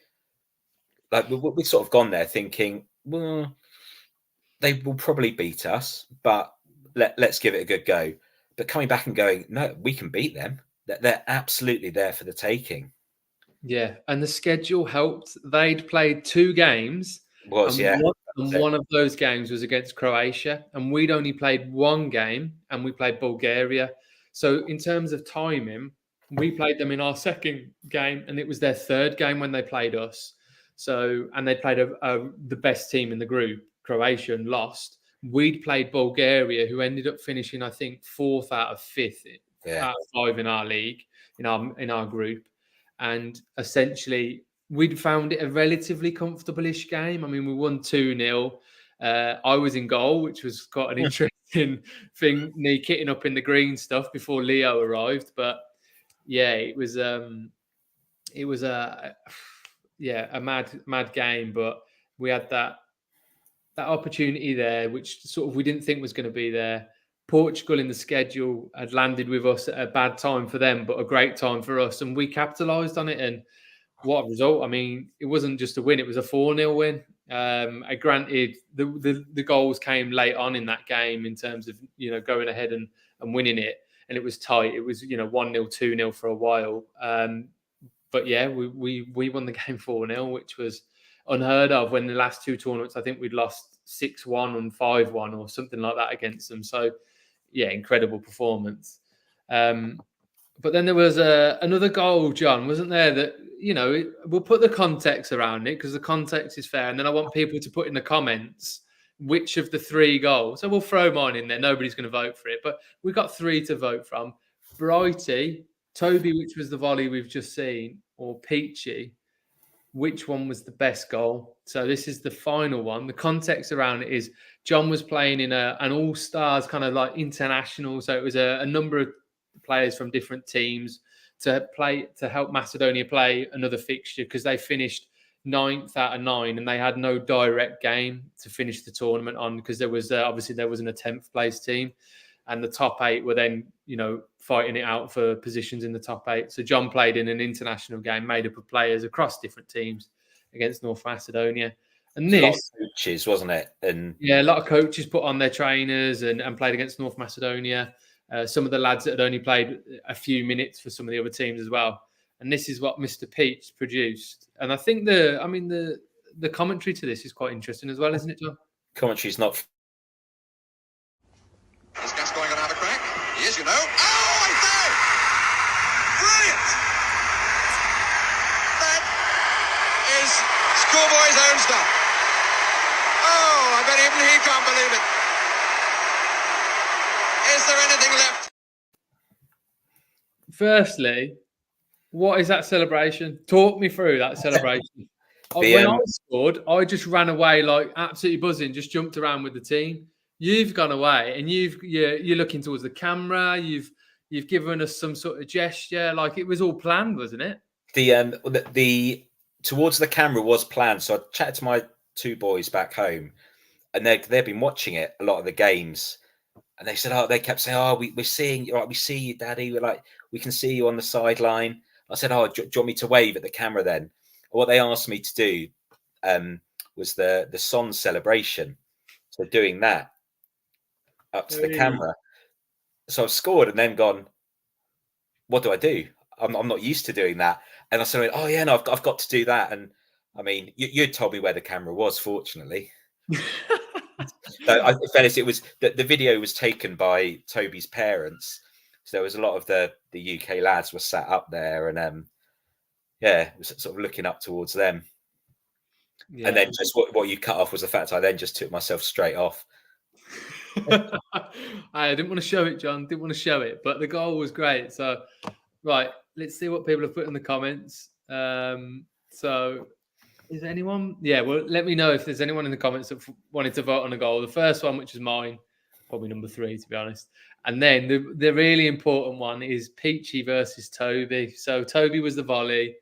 like, we've sort of gone there thinking, well, they will probably beat us, but let's give it a good go. But coming back and going, no, we can beat them. They're absolutely there for the taking. Yeah, and the schedule helped. They'd played 2 games. One of those games was against Croatia, and we'd only played 1 game, and we played Bulgaria. So in terms of timing, we played them in our second game, and it was their third game when they played us. So, and they played the best team in the group, Croatia, and lost. We'd played Bulgaria, who ended up finishing, I think, 4th out of 5th out of 5 in our league, in our group. And essentially, we'd found it a relatively comfortable-ish game. I mean, we won 2-0. I was in goal, which was quite an interesting thing, me kitting up in the green stuff before Leo arrived. But yeah, it was a mad game. But we had that opportunity there, which sort of we didn't think was going to be there. Portugal in the schedule had landed with us at a bad time for them, but a great time for us. And we capitalised on it. And what a result. I mean, it wasn't just a win, it was a 4-0 win. Granted, the goals came late on in that game in terms of, going ahead and winning it. And it was tight. It was, 1-0, 2-0 for a while. But yeah, we won the game 4-0, which was unheard of when the last 2 tournaments, I think we'd lost 6-1 and 5-1 or something like that against them. So, yeah, incredible performance. But then there was another goal, John, wasn't there? That, we'll put the context around it because the context is fair. And then I want people to put in the comments which of the 3 goals. So we'll throw mine in there. Nobody's going to vote for it. But we got 3 to vote from. Brighty, Toby, which was the volley we've just seen, or Peachy, which one was the best goal? So this is the final one. The context around it is John was playing in an all-stars kind of like international. So it was a number of players from different teams to help Macedonia play another fixture because they finished 9th out of 9 and they had no direct game to finish the tournament on because there was obviously there wasn't a 10th place team. and the top 8 were then, fighting it out for positions in the top 8. So John played in an international game made up of players across different teams against North Macedonia. And a lot of this, coaches, wasn't it? And yeah, a lot of coaches put on their trainers and played against North Macedonia. Some of the lads that had only played a few minutes for some of the other teams as well. And this is what Mr. Peach produced. And I think the commentary to this is quite interesting as well, isn't it, John? commentary's not. Is Gascoigne going to have a crack? He is, Oh, I say! Brilliant! That is schoolboy's own stuff. Oh, I bet even he can't believe it. Is there anything left? Firstly, what is that celebration? Talk me through that celebration. The, When I scored, I just ran away like absolutely buzzing, just jumped around with the team. You've gone away and you're looking towards the camera. You've given us some sort of gesture, like it was all planned, wasn't it? The towards the camera was planned. So I chatted to my 2 boys back home, and they've been watching it a lot of the games, and they said, they kept saying, we're seeing you, we see you, Daddy. We're like, we can see you on the sideline. I said, do you want me to wave at the camera then? What they asked me to do was the Son celebration. So doing that up to the camera. So I've scored and then gone, what do I do? I'm not used to doing that. And I said, oh yeah, no, I've got to do that. And I mean, you told me where the camera was, fortunately. So in fairness, it was the video was taken by Toby's parents. So there was a lot of the UK lads were sat up there, and it was sort of looking up towards them. Yeah. And then just what you cut off was the fact I then just took myself straight off. I didn't want to show it, John. Didn't want to show it, but the goal was great. So, right, let's see what people have put in the comments. So, is anyone? Yeah, well, let me know if there's anyone in the comments that wanted to vote on a goal. The first one, which is mine, probably number 3, to be honest. And then the really important one is Peachy versus Toby. So Toby was the volley.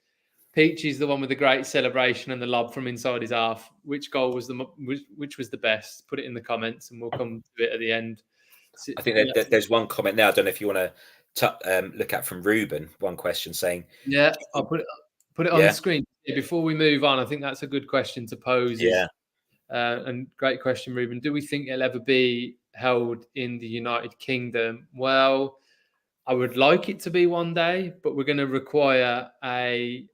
Peachy's the one with the great celebration and the lob from inside his half. Which goal was which was the best? Put it in the comments, and we'll come to it at the end. So, I think there's one comment now. I don't know if you want to look at from Ruben. One question saying, yeah, I'll put it on the screen before we move on. I think that's a good question to pose. Yeah, and great question, Ruben. Do we think it'll ever be held in the United Kingdom? Well, I would like it to be one day, but we're going to require a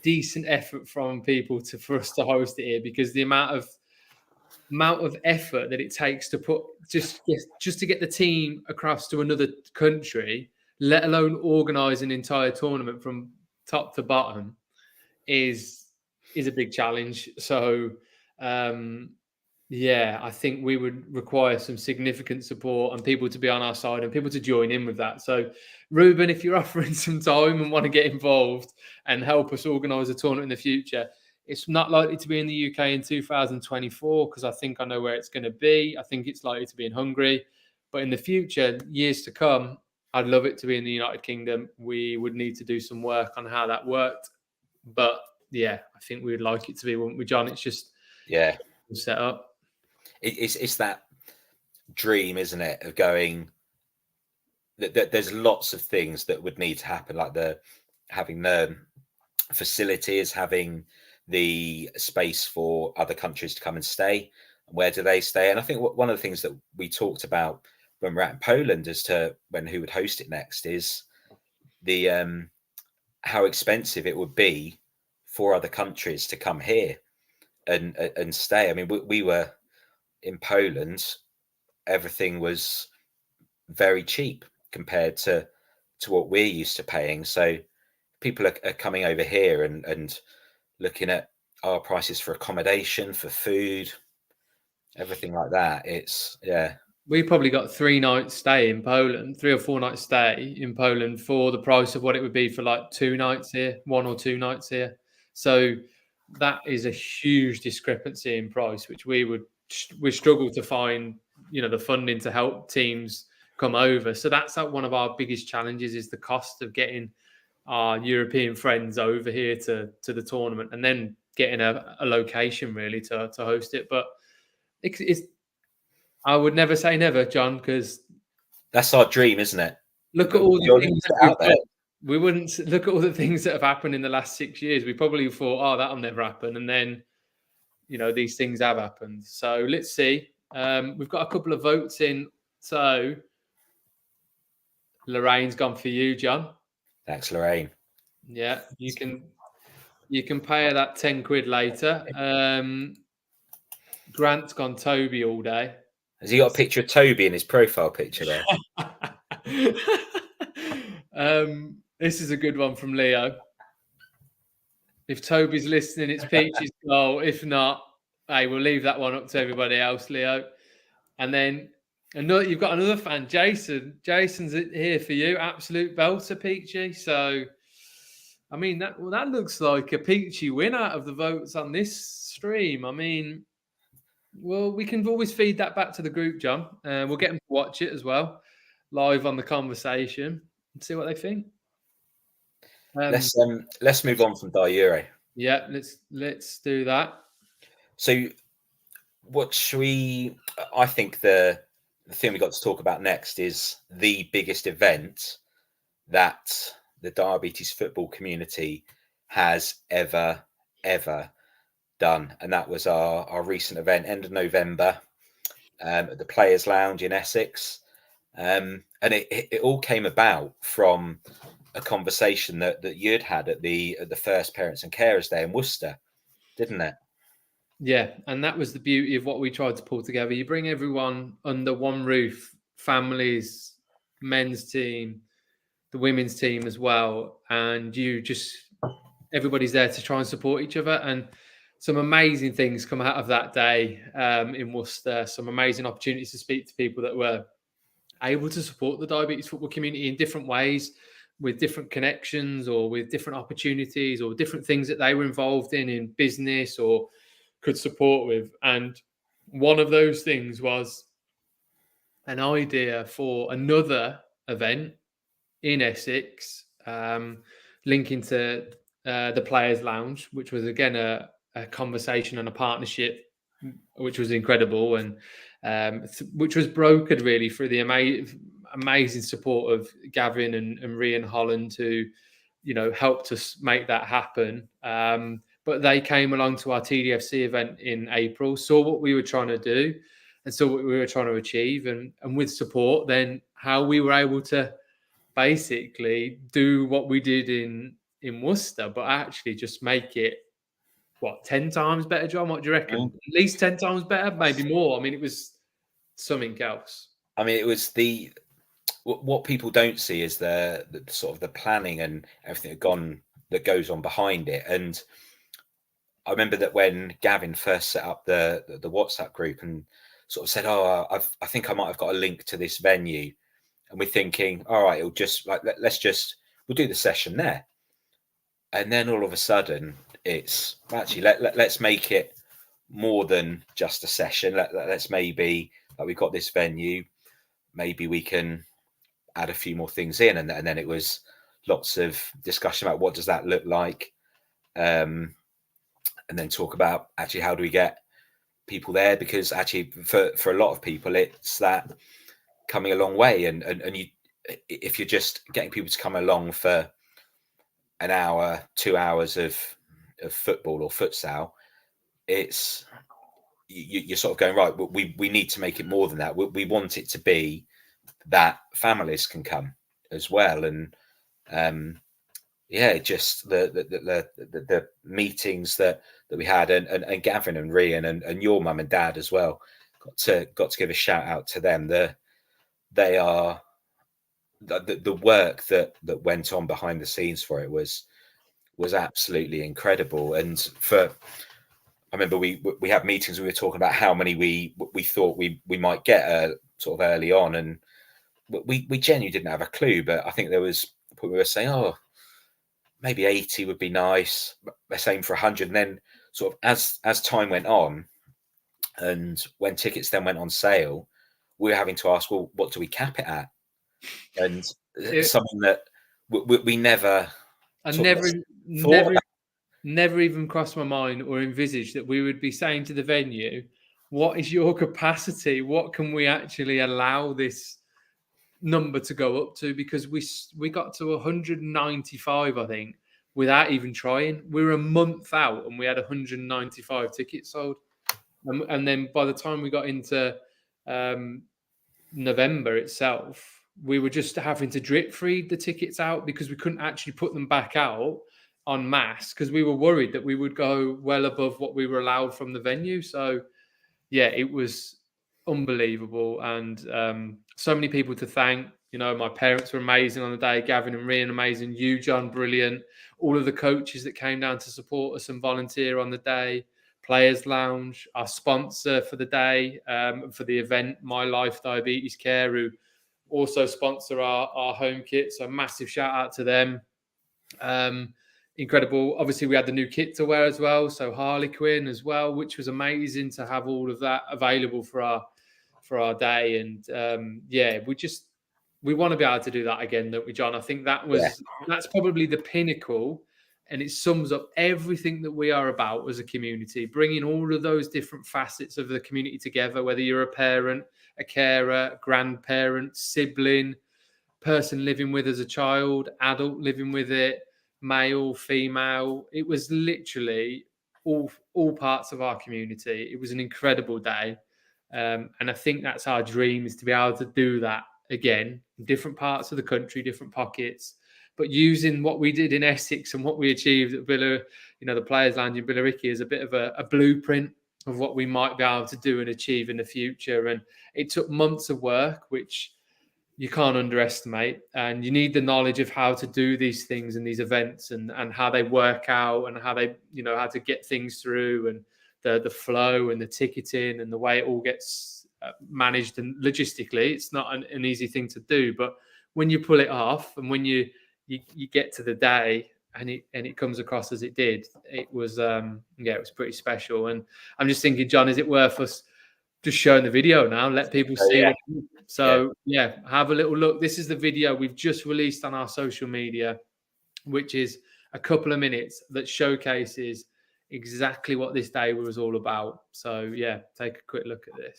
decent effort from people for us to host it here, because the amount of effort that it takes to put just to get the team across to another country, let alone organize an entire tournament from top to bottom, is a big challenge. So I think we would require some significant support and people to be on our side and people to join in with that. So, Ruben, if you're offering some time and want to get involved and help us organise a tournament in the future, it's not likely to be in the UK in 2024, because I think I know where it's going to be. I think it's likely to be in Hungary. But in the future, years to come, I'd love it to be in the United Kingdom. We would need to do some work on how that worked. But, yeah, I think we would like it to be, wouldn't we, John? It's just set up. It's that dream, isn't it, of going that there's lots of things that would need to happen, like having the facilities, having the space for other countries to come and stay. Where do they stay? And I think one of the things that we talked about when we're at Poland as to who would host it next is the how expensive it would be for other countries to come here and stay. I mean, we were in Poland, everything was very cheap compared to what we're used to paying. So people are coming over here and looking at our prices for accommodation, for food, everything like that. It's we probably got 3 nights stay in Poland, 3 or 4 nights stay in Poland for the price of what it would be for like 2 nights here, 1 or 2 nights here. So that is a huge discrepancy in price, which we struggle to find, the funding to help teams come over. So that's one of our biggest challenges, is the cost of getting our European friends over here to the tournament, and then getting a location really to host it. But I would never say never, John, because That's our dream, isn't it? look at all the You're things put that we've out there. done. We wouldn't look at all the things that have happened in the last 6 years. We probably thought, oh, that'll never happen. And then, these things have happened. So let's see. We've got a couple of votes in. So Lorraine's gone for you, John. Thanks, Lorraine. Yeah, you can pay her that 10 quid later. Grant's gone Toby all day. Has he got a picture of Toby in his profile picture there? This is a good one from Leo. If Toby's listening, it's Peachy's goal. If not, hey, we'll leave that one up to everybody else, Leo. And then you've got another fan, Jason. Jason's here for you. Absolute belter, Peachy. So, I mean, that looks like a Peachy win out of the votes on this stream. I mean, well, we can always feed that back to the group, John. We'll get them to watch it as well, live on the conversation, and see what they think. Let's move on from Diure. Yeah, let's do that. So, what should we? I think the thing we got to talk about next is the biggest event that the Diabetes football community has ever done, and that was our recent event, end of November, at the Players' Lounge in Essex, and it all came about from a conversation that you'd had at the first Parents and Carers Day in Worcester, didn't it? Yeah, and that was the beauty of what we tried to pull together. You bring everyone under one roof, families, men's team, the women's team as well, and everybody's there to try and support each other. And some amazing things come out of that day in Worcester. Some amazing opportunities to speak to people that were able to support the diabetes football community in different ways, with different connections or with different opportunities or different things that they were involved in business or could support with. And one of those things was an idea for another event in Essex, linking to the Players' Lounge, which was again a conversation and a partnership, which was incredible, and which was brokered really through the amazing support of Gavin and Rian Holland, who helped us make that happen. But they came along to our TDFC event in April, saw what we were trying to do and saw what we were trying to achieve, and with support, then how we were able to basically do what we did in Worcester, but actually just make it 10 times better, John? What do you reckon? At least 10 times better, maybe more. I mean, it was something else. I mean, it was what people don't see is the sort of the planning and everything that goes on behind it. And I remember that when Gavin first set up the WhatsApp group and sort of said, "Oh, I think I might have got a link to this venue," and we're thinking, "All right, it'll just we'll do the session there." And then all of a sudden, it's actually let's make it more than just a session. Let's maybe, like, we've got this venue, maybe we can add a few more things in, and then it was lots of discussion about what does that look like, and then talk about actually how do we get people there, because actually for a lot of people it's that coming a long way, and you, if you're just getting people to come along for an hour, 2 hours of football or futsal, it's you're sort of going, right, we need to make it more than that. We want it to be that families can come as well. And just the meetings that we had, and Gavin and Rian and your mum and dad as well, got to give a shout out to them. They are the work that went on behind the scenes for it was absolutely incredible. And I remember we had meetings and we were talking about how many we thought we might get sort of early on, and we genuinely didn't have a clue. But I think there was we were saying, oh, maybe 80 would be nice. Let's aim for 100. And then sort of as time went on, and when tickets then went on sale, we were having to ask, well, what do we cap it at? And it's something that we never. I never even crossed my mind or envisaged that we would be saying to the venue, what is your capacity? What can we actually allow this number to go up to? Because we got to 195, I think, without even trying. We were a month out and we had 195 tickets sold. And then by the time we got into November itself, we were just having to drip feed the tickets out because we couldn't actually put them back out en masse because we were worried that we would go well above what we were allowed from the venue. So yeah, it was unbelievable, and so many people to thank. You know, my parents were amazing on the day. Gavin and Rian, amazing. You, John, brilliant. All of the coaches that came down to support us and volunteer on the day. Players Lounge, our sponsor for the day, for the event, My Life Diabetes Care, who also sponsor our home kit. So massive shout out to them. Incredible. Obviously, we had the new kit to wear as well. So Harlequin as well, which was amazing to have all of that available for our day. And we want to be able to do that again, don't we, John? I think that's probably the pinnacle. And it sums up everything that we are about as a community, bringing all of those different facets of the community together, whether you're a parent, a carer, grandparent, sibling, person living with as a child, adult living with it, male, female. It was literally all parts of our community. It was an incredible day. And I think that's our dream, is to be able to do that again in different parts of the country, different pockets, but using what we did in Essex and what we achieved at the Players Lounge in Billericay as a bit of a blueprint of what we might be able to do and achieve in the future. And it took months of work, which you can't underestimate, and you need the knowledge of how to do these things and these events and how they work out and how they, how to get things through, and the flow and the ticketing and the way it all gets managed. And logistically, it's not an easy thing to do, but when you pull it off and when you get to the day and it comes across as it did, it was it was pretty special. And I'm just thinking, John, is it worth us just showing the video now, let people see it? So have a little look. This is the video we've just released on our social media, which is a couple of minutes that showcases exactly what this day was all about. So take a quick look at this.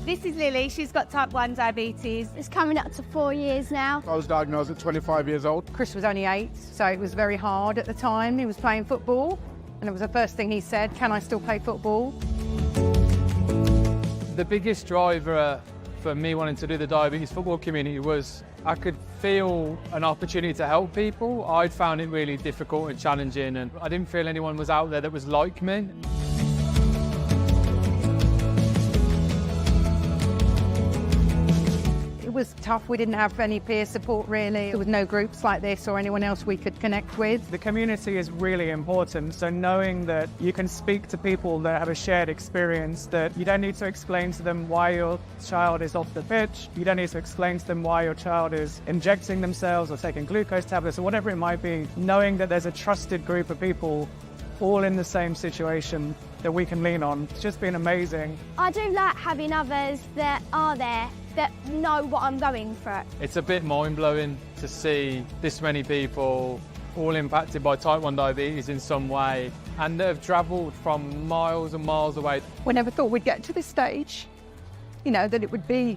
This is Lily. She's got type 1 diabetes. It's coming up to 4 years now. I was diagnosed at 25 years old. Chris was only 8, so it was very hard at the time. He was playing football, and it was the first thing he said, "Can I still play football?" The biggest driver for me wanting to do the diabetes football community was I could feel an opportunity to help people. I'd found it really difficult and challenging, and I didn't feel anyone was out there that was like me. It was tough. We didn't have any peer support really. There was no groups like this or anyone else we could connect with. The community is really important, so knowing that you can speak to people that have a shared experience, that you don't need to explain to them why your child is off the pitch, you don't need to explain to them why your child is injecting themselves or taking glucose tablets or whatever it might be, knowing that there's a trusted group of people all in the same situation that we can lean on. It's just been amazing. I do like having others that are there that know what I'm going through. It's a bit mind-blowing to see this many people all impacted by type 1 diabetes in some way, and that have travelled from miles and miles away. We never thought we'd get to this stage, that it would be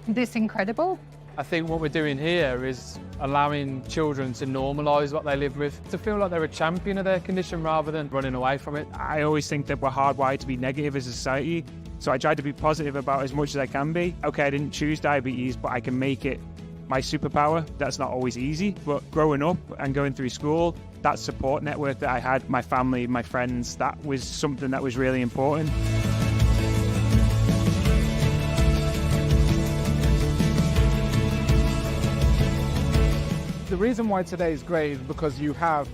this incredible. I think what we're doing here is allowing children to normalise what they live with, to feel like they're a champion of their condition rather than running away from it. I always think that we're hardwired to be negative as a society, so I try to be positive about as much as I can be. Okay, I didn't choose diabetes, but I can make it my superpower. That's not always easy, but growing up and going through school, that support network that I had, my family, my friends, that was something that was really important. The reason why today is great is because you have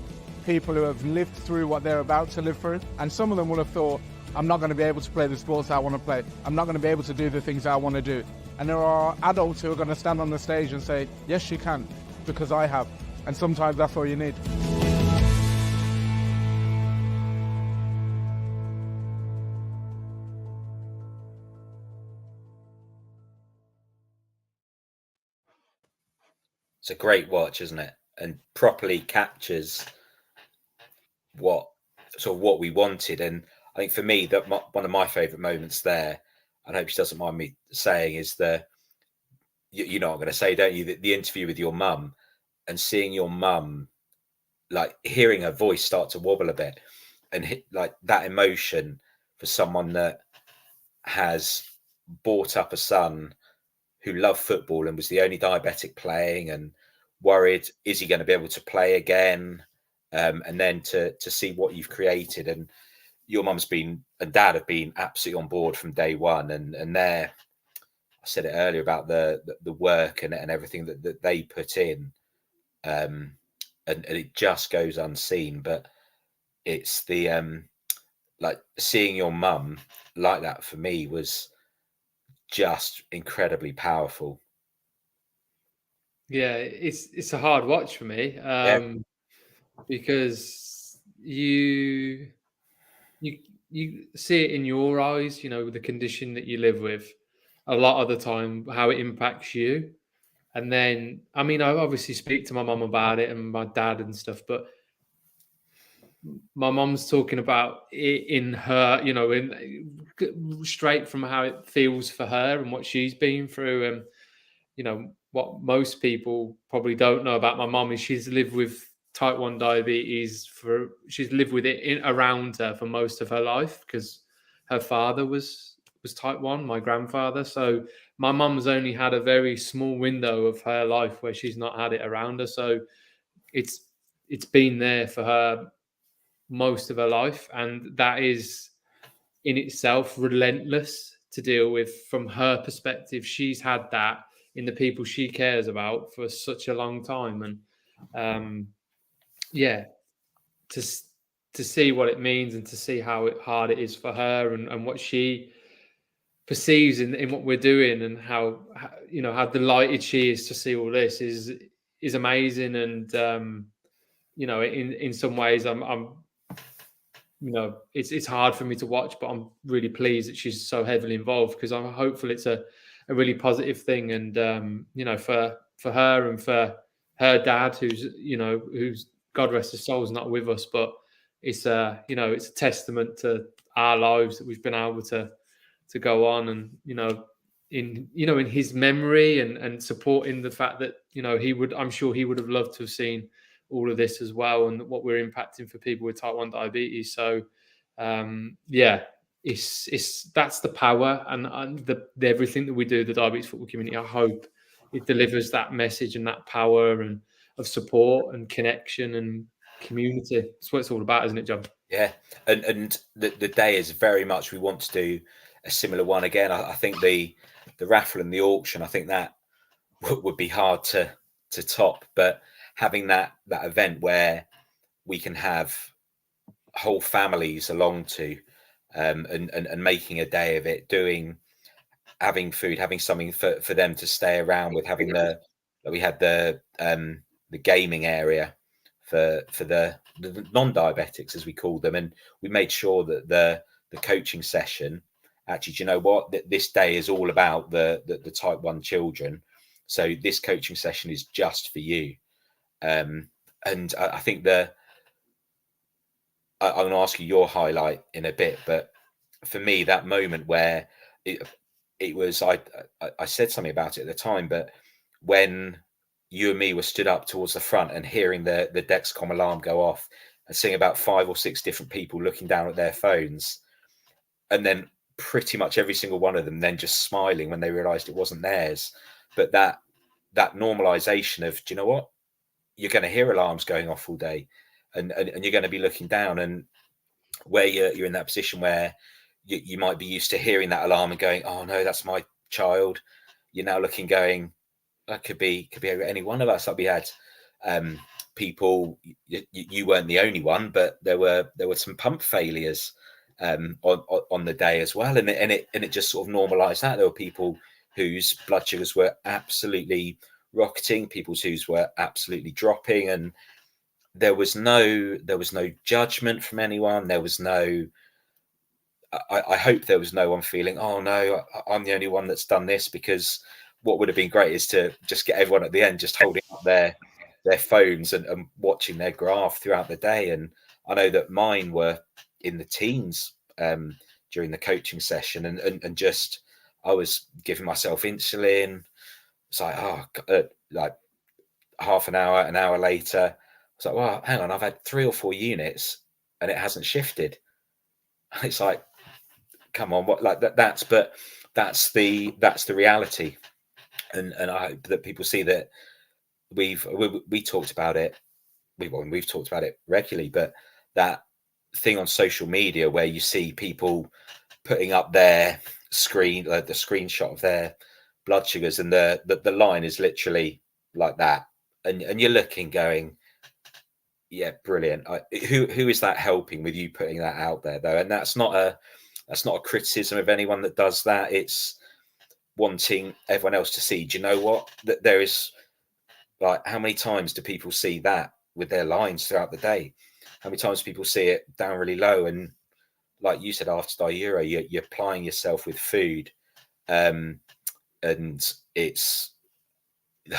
people who have lived through what they're about to live through, and some of them will have thought, I'm not going to be able to play the sports I want to play. I'm not going to be able to do the things I want to do. And there are adults who are going to stand on the stage and say, yes, you can, because I have. And sometimes that's all you need. It's a great watch, isn't it? And properly captures what we wanted. And I think for me, that one of my favourite moments there, and I hope she doesn't mind me saying, is you know what I'm going to say, don't you? The interview with your mum and seeing your mum, like hearing her voice start to wobble a bit, and like that emotion for someone that has brought up a son who loved football and was the only diabetic playing, and worried, is he going to be able to play again? And then to see what you've created, and your mum's been and dad have been absolutely on board from day one, and they're, I said it earlier about the work and everything that they put in, and it just goes unseen. But it's the like seeing your mum like that for me was just incredibly powerful. Yeah, it's a hard watch for me, because you see it in your eyes, you know, the condition that you live with, a lot of the time, how it impacts you. And then, I mean, I obviously speak to my mum about it and my dad and stuff, but my mum's talking about it in her, you know, straight from how it feels for her and what she's been through. And, you know, what most people probably don't know about my mum is she's lived with type 1 diabetes she's lived with it around her for most of her life, because her father was type 1, my grandfather. So my mum's only had a very small window of her life where she's not had it around her. So it's been there for her most of her life, and that is in itself relentless to deal with. From her perspective, she's had that in the people she cares about for such a long time, and yeah, to see what it means and to see how hard it is for her, and what she perceives in what we're doing, and how you know, how delighted she is to see all this is amazing. And you know, in some ways, I'm you know, it's hard for me to watch, but I'm really pleased that she's so heavily involved, because I'm hopeful it's a really positive thing. And you know, for her and for her dad, who's God rest his soul, is not with us, but it's you know, it's a testament to our lives that we've been able to go on, and you know, in his memory, and supporting the fact that, you know, I'm sure he would have loved to have seen all of this as well, and what we're impacting for people with type 1 diabetes. So yeah, it's that's the power, and the everything that we do, the diabetes football community, I hope it delivers that message and that power and of support and connection and community. That's what it's all about, isn't it, John? Yeah, and the day is very much, we want to do a similar one again. I think the raffle and the auction, I think that would be hard to top, but having that event where we can have whole families along to, and making a day of it, having food, having something for them to stay around with, having we had the gaming area for the non-diabetics, as we call them, and we made sure that the coaching session, actually, do you know what, this day is all about the type 1 children, so this coaching session is just for you. And I think I'm going to ask you your highlight in a bit, but for me, that moment where it was, I said something about it at the time, but when you and me were stood up towards the front and hearing the Dexcom alarm go off, and seeing about 5 or 6 different people looking down at their phones, and then pretty much every single one of them then just smiling when they realized it wasn't theirs. But that normalization of, do you know what, you're going to hear alarms going off all day, and you're going to be looking down, and where you're in that position where you might be used to hearing that alarm and going, oh no, that's my child. You're now looking, going, that could be any one of us. Like we had people, you weren't the only one, but there were some pump failures on the day as well, and it just sort of normalized that. There were people whose blood sugars were absolutely rocketing, people whose were absolutely dropping, and there was no judgment from anyone. There was no, I hope there was no one feeling, oh no, I'm the only one that's done this, because what would have been great is to just get everyone at the end just holding up their phones and watching their graph throughout the day. And I know that mine were in the teens during the coaching session, and just I was giving myself insulin. It's like, like half an hour later, it's like, well, hang on, I've had 3 or 4 units and it hasn't shifted. It's like, come on, what, like that's the reality, and I hope that people see that we talked about it. We've talked about it regularly, but that thing on social media where you see people putting up their screen, the screenshot of their blood sugars, and the line is literally like that, and you're looking, going, yeah, brilliant. Who is that helping with you putting that out there, though? And that's not a criticism of anyone that does that. It's wanting everyone else to see. Do you know what? That there is, like, how many times do people see that with their lines throughout the day? How many times do people see it down really low? And like you said, after Diuro, you're applying yourself with food, and it's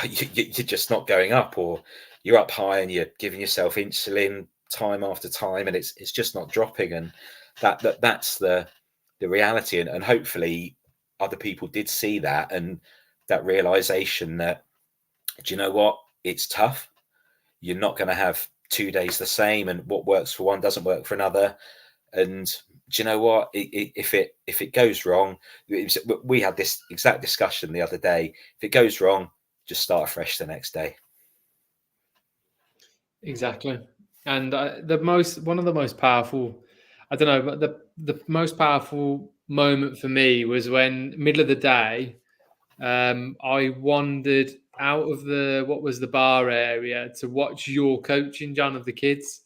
you're just not going up, or you're up high and you're giving yourself insulin time after time, and it's just not dropping. And that's the reality. And hopefully other people did see that, and that realization that, do you know what, it's tough. You're not going to have 2 days the same, and what works for one doesn't work for another. And do you know what, if it goes wrong, we had this exact discussion the other day, if it goes wrong, just start afresh the next day. Exactly. And one of the most powerful, I don't know, but the most powerful moment for me was when, middle of the day, I wandered out of the bar area to watch your coaching, John, of the kids.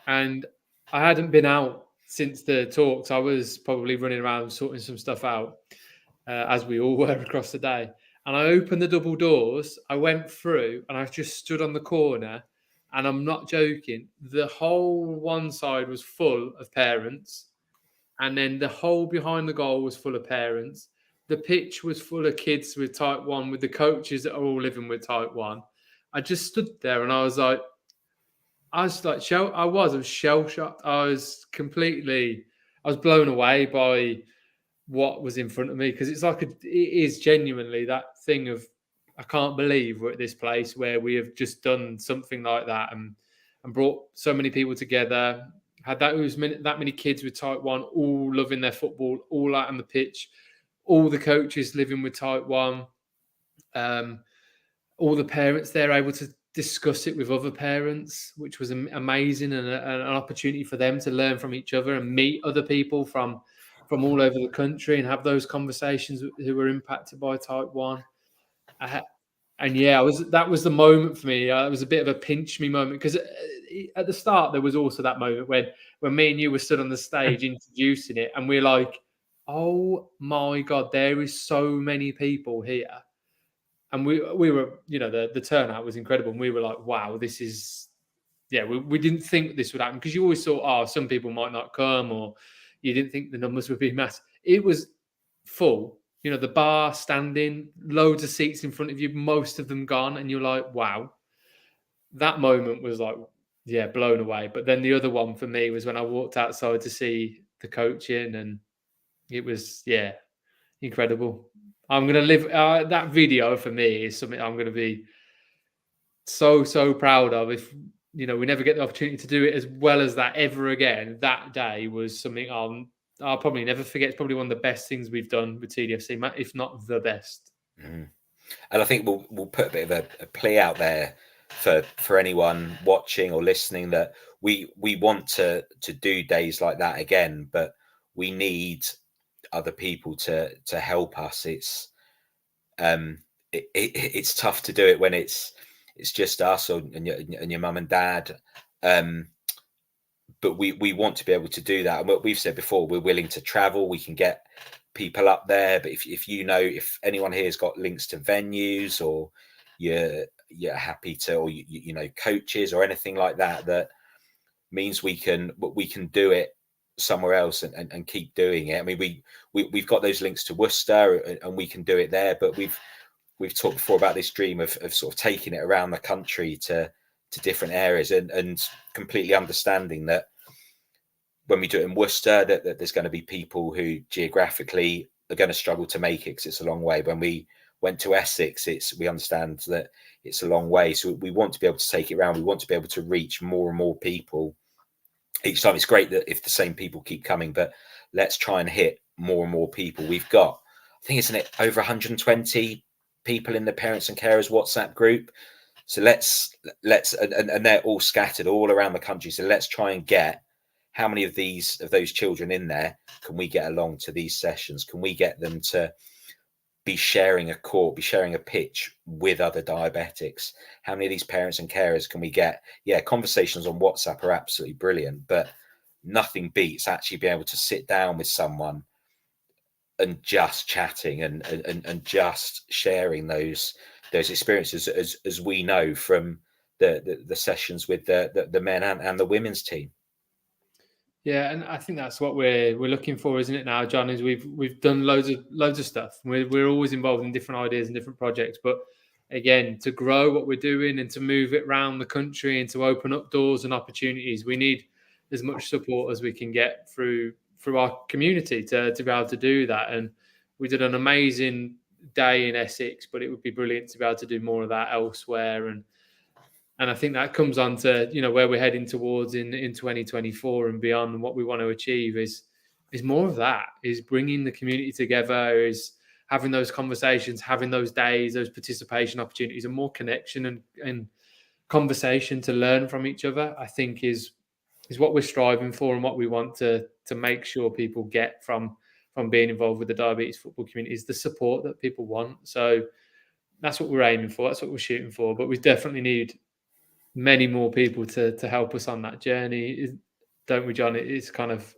And I hadn't been out since the talks. I was probably running around sorting some stuff out, as we all were across the day. And I opened the double doors, I went through, and I just stood on the corner. And I'm not joking, the whole one side was full of parents. And then the whole behind the goal was full of parents. The pitch was full of kids with type 1, with the coaches that are all living with type 1. I just stood there and I was shell shocked. I was blown away by what was in front of me, because it is genuinely that thing of, I can't believe we're at this place where we have just done something like that, and brought so many people together. Had that many kids with type 1, all loving their football, all out on the pitch, all the coaches living with type 1, all the parents there able to discuss it with other parents, which was amazing, and an opportunity for them to learn from each other and meet other people from all over the country and have those conversations who were impacted by type 1. And yeah, that was the moment for me. It was a bit of a pinch me moment, because at the start there was also that moment when me and you were stood on the stage introducing it, and we're like, oh my God, there is so many people here. And we were, the turnout was incredible. And we were like, wow, this is, we didn't think this would happen, because you always thought, some people might not come, or you didn't think the numbers would be massive. It was full. The bar standing, loads of seats in front of you, most of them gone. And you're like, wow. That moment was like, blown away. But then the other one for me was when I walked outside to see the coaching, and it was, incredible. I'm going to live, that video for me is something I'm going to be so, so proud of. If, we never get the opportunity to do it as well as that ever again, that day was something I'll probably never forget. It's probably one of the best things we've done with TDFC, if not the best. Mm. And I think we'll put a bit of a plea out there for anyone watching or listening, that we want to do days like that again, but we need other people to help us. It's tough to do it when it's just us and your mum and dad. But we want to be able to do that. And what we've said before, we're willing to travel. We can get people up there. But if anyone here has got links to venues, or you're happy to, or coaches or anything like that, that means we can do it somewhere else and keep doing it. I mean, we've got those links to Worcester, and we can do it there. But we've talked before about this dream of sort of taking it around the country to different areas, and completely understanding that when we do it in Worcester, that there's going to be people who geographically are going to struggle to make it because it's a long way. When we went to Essex, we understand that it's a long way. So we want to be able to take it around. We want to be able to reach more and more people each time. It's great that if the same people keep coming, but let's try and hit more and more people. We've got, I think, isn't it over 120 people in the parents and carers WhatsApp group? So let's and they're all scattered all around the country. So let's try and get how many of those children in there can we get along to these sessions? Can we get them to be sharing a court, be sharing a pitch with other diabetics? How many of these parents and carers can we get? Yeah, conversations on WhatsApp are absolutely brilliant, but nothing beats actually being able to sit down with someone and just chatting and just sharing those experiences, as we know from the sessions with the men and the women's team. Yeah, and I think that's what we're looking for, isn't it? Now, John, is we've done loads of stuff. We're always involved in different ideas and different projects, but again, to grow what we're doing and to move it around the country and to open up doors and opportunities, we need as much support as we can get through our community to be able to do that. And we did an amazing day in Essex, but it would be brilliant to be able to do more of that elsewhere. And I think that comes on to, where we're heading towards in 2024 and beyond, and what we want to achieve is more of that, is bringing the community together, is having those conversations, having those days, those participation opportunities, and more connection and conversation to learn from each other, I think is what we're striving for and what we want to make sure people get from being involved with the diabetes football community, is the support that people want. So that's what we're aiming for. That's what we're shooting for. But we definitely need many more people to help us on that journey, don't we, John? It's kind of,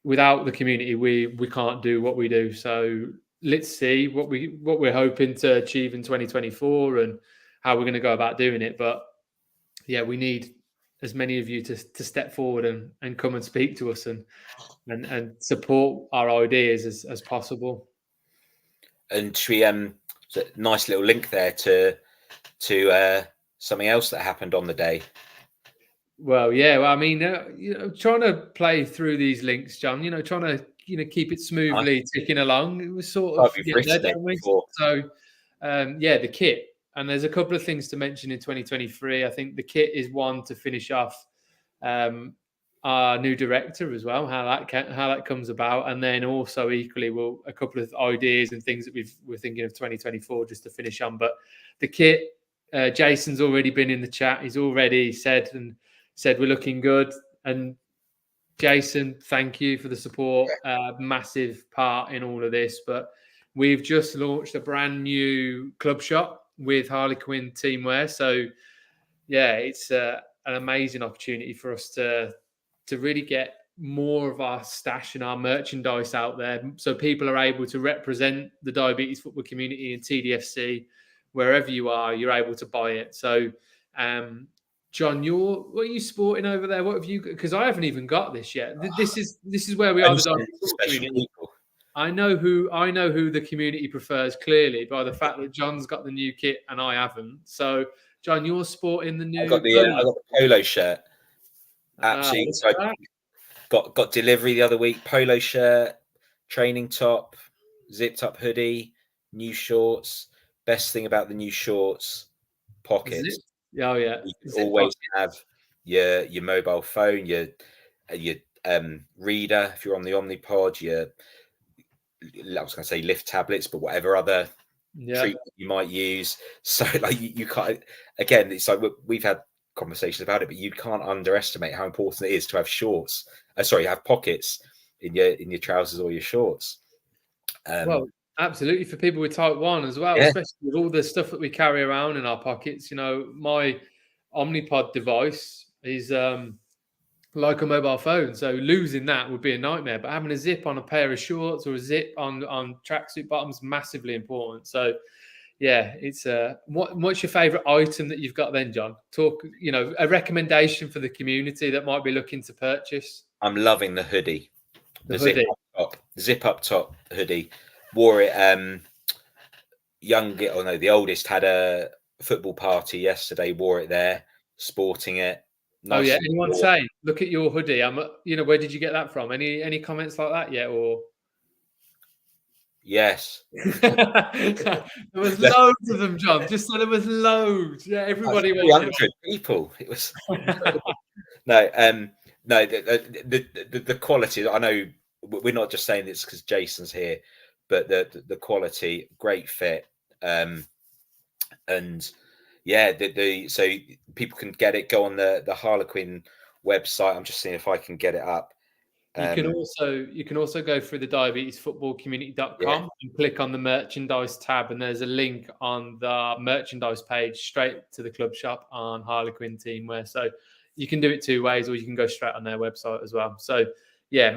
without the community, we can't do what we do. So let's see what we're hoping to achieve in 2024 and how we're going to go about doing it. But yeah, we need as many of you to step forward and come and speak to us and support our ideas as possible. And should we so nice little link there to something else that happened on the day? Well, yeah. Well, I mean, trying to play through these links, John. Trying to keep it smoothly ticking along. It was sort of so. The kit, and there's a couple of things to mention in 2023. I think the kit is one to finish off. Our new director as well, how that comes about, and then also equally, a couple of ideas and things that we're thinking of 2024 just to finish on. But the kit. Jason's already been in the chat. He's already said we're looking good. And Jason, thank you for the support. Massive part in all of this. But we've just launched a brand new club shop with Harlequin teamwear. So yeah, it's an amazing opportunity for us to really get more of our stash and our merchandise out there, so people are able to represent the diabetes football community in TDFC. Wherever you are, you're able to buy it. So, John, what are you sporting over there? What have you? Because I haven't even got this yet. This is where we are. I know who the community prefers clearly by the fact that John's got the new kit and I haven't. So, John, you're sporting the new. I got the polo shirt. Absolutely. So got delivery the other week. Polo shirt, training top, zipped up hoodie, new shorts. Best thing about the new shorts, pockets. Oh yeah. You can always have your mobile phone, your reader if you're on the Omnipod, I was going to say lift tablets, but whatever other treatment you might use. So like you can't. Again, it's like we've had conversations about it, but you can't underestimate how important it is to have shorts. Have pockets in your trousers or your shorts. Well, absolutely, for people with type 1 as well, especially with all the stuff that we carry around in our pockets. My Omnipod device is like a mobile phone, so losing that would be a nightmare. But having a zip on a pair of shorts or a zip on tracksuit bottoms, massively important. So yeah, it's what's your favorite item that you've got then, John? Talk, a recommendation for the community that might be looking to purchase. I'm loving the hoodie. The zip up top hoodie. Wore it. The oldest had a football party yesterday. Wore it there, sporting it. Oh Nice yeah, and anyone short. say, look at your hoodie. Where did you get that from? Any comments like that yet? Or Yes. there was loads of them, John. Just so there was loads. Yeah, everybody That's wanted 300 people. It was no, no. The quality. I know we're not just saying this because Jason's here, but the quality, great fit, and yeah, so people can get it. Go on the Harlequin website. I'm just seeing if I can get it up. You can also go through the diabetesfootballcommunity.com and click on the merchandise tab, and there's a link on the merchandise page straight to the club shop on Harlequin Teamwear. So you can do it two ways, or you can go straight on their website as well. So yeah,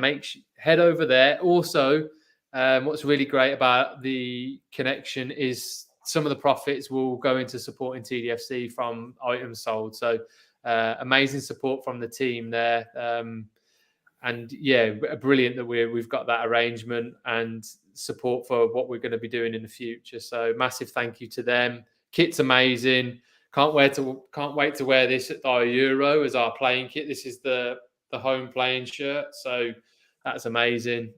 head over there. Also, what's really great about the connection is some of the profits will go into supporting TDFC from items sold. So amazing support from the team there. And yeah, brilliant that we've got that arrangement and support for what we're going to be doing in the future. So massive thank you to them. Kit's amazing. Can't wait to wear this at the Euro as our playing kit. This is the home playing shirt, so that's amazing.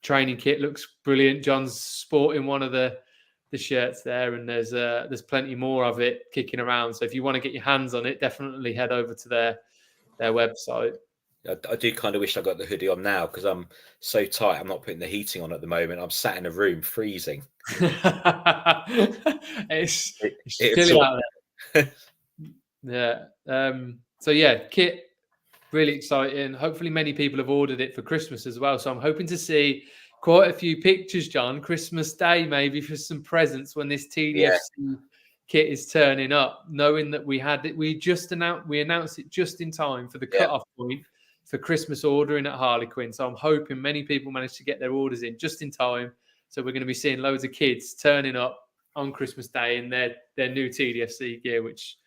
Training kit looks brilliant. John's sporting one of the shirts there, and there's plenty more of it kicking around. So if you want to get your hands on it, definitely head over to their website. I do kind of wish I got the hoodie on now because I'm so tight. I'm not putting the heating on at the moment. I'm sat in a room freezing. It's chilly out there. Yeah. So yeah, kit, really exciting. Hopefully many people have ordered it for Christmas as well. So I'm hoping to see quite a few pictures, John, Christmas Day, maybe for some presents when this TDFC kit is turning up, knowing that we announced it just in time for the cut-off point for Christmas ordering at Harlequin. So I'm hoping many people manage to get their orders in just in time. So we're going to be seeing loads of kids turning up on Christmas Day in their new TDFC gear, which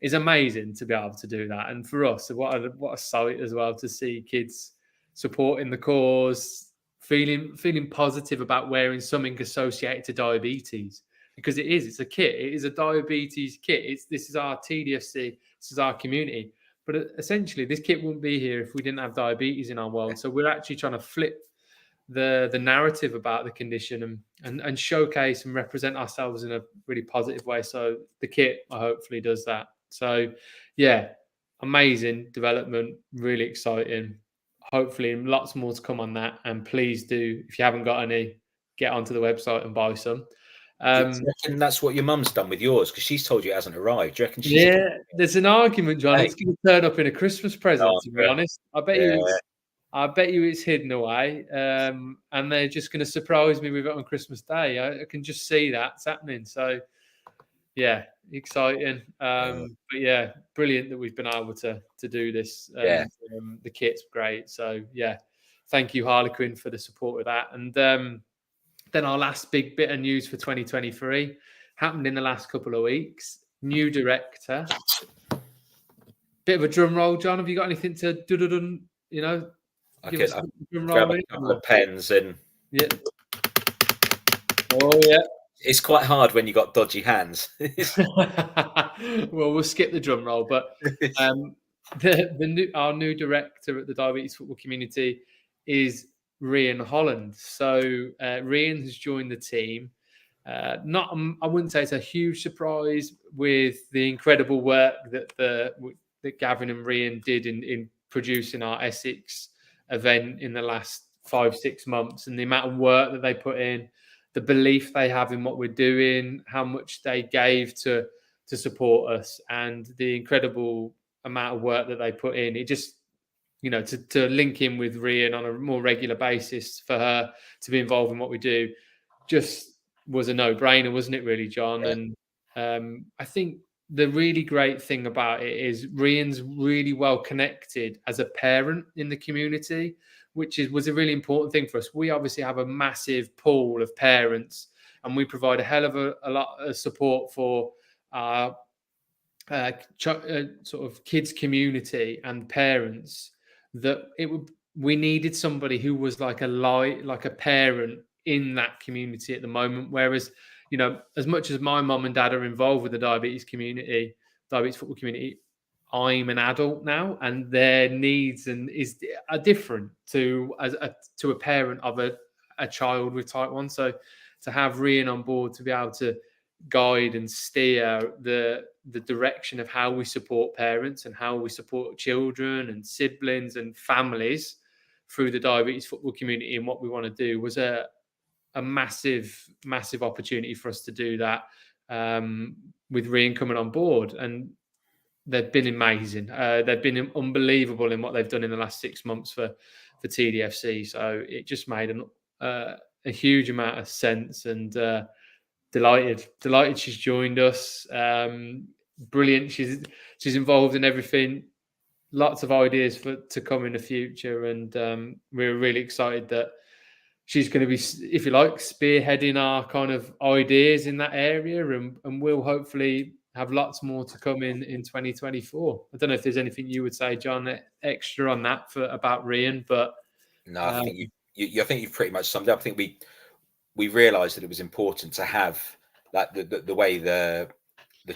is amazing to be able to do that. And for us, what a sight as well to see kids supporting the cause, feeling positive about wearing something associated to diabetes, because it's a kit. It is a diabetes kit. This is our TDFC. This is our community. But essentially, this kit wouldn't be here if we didn't have diabetes in our world. So we're actually trying to flip the narrative about the condition and showcase and represent ourselves in a really positive way. So the kit hopefully does that. So yeah, amazing development, really exciting. Hopefully lots more to come on that. And please do, if you haven't got any, get onto the website and buy some. Do you reckon that's what your mum's done with yours? Because she's told you it hasn't arrived. Do you reckon she's... Yeah, there's an argument, John. It's going to turn up in a Christmas present, to be honest. I bet you it's hidden away. And they're just going to surprise me with it on Christmas Day. I can just see that's happening. So, yeah, exciting. But yeah, brilliant that we've been able to do this. The kit's great. So, yeah, thank you, Harlequin, for the support of that. And then our last big bit of news for 2023 happened in the last couple of weeks. New director. Bit of a drum roll, John. Have you got anything to do? I can grab a couple of pens and... Yeah. Oh, yeah. It's quite hard when you got dodgy hands. Well, we'll skip the drum roll. But our new director at the Diabetes Football Community is Rian Holland. So Rian has joined the team. I wouldn't say it's a huge surprise with the incredible work that Gavin and Rian did in producing our Essex event in the last 5-6 months, and the amount of work that they put in, the belief they have in what we're doing, how much they gave to support us, and the incredible amount of work that they put in. It just, to link in with Rian on a more regular basis, for her to be involved in what we do, just was a no-brainer, wasn't it, really, John? Yeah. And I think the really great thing about it is Rian's really well connected as a parent in the community, which was a really important thing for us. We obviously have a massive pool of parents, and we provide a hell of a lot of support for our sort of kids community and parents. We needed somebody who was like a parent in that community at the moment. Whereas, as much as my mum and dad are involved with the diabetes football community, I'm an adult now, and their needs are different to a parent of a child with type 1. So to have Rian on board to be able to guide and steer the direction of how we support parents and how we support children and siblings and families through the diabetes football community and what we want to do was a massive opportunity for us to do that with Rian coming on board. And they've been amazing. They've been unbelievable in what they've done in the last 6 months for TDFC. So it just made a huge amount of sense, and delighted she's joined us. Brilliant. She's involved in everything. Lots of ideas to come in the future, and we're really excited that she's going to be, if you like, spearheading our kind of ideas in that area, and we'll hopefully have lots more to come in 2024. I don't know if there's anything you would say, John, extra on that about Rian, but no, I think I think you've pretty much summed it up. I think we realised that it was important to have that the way the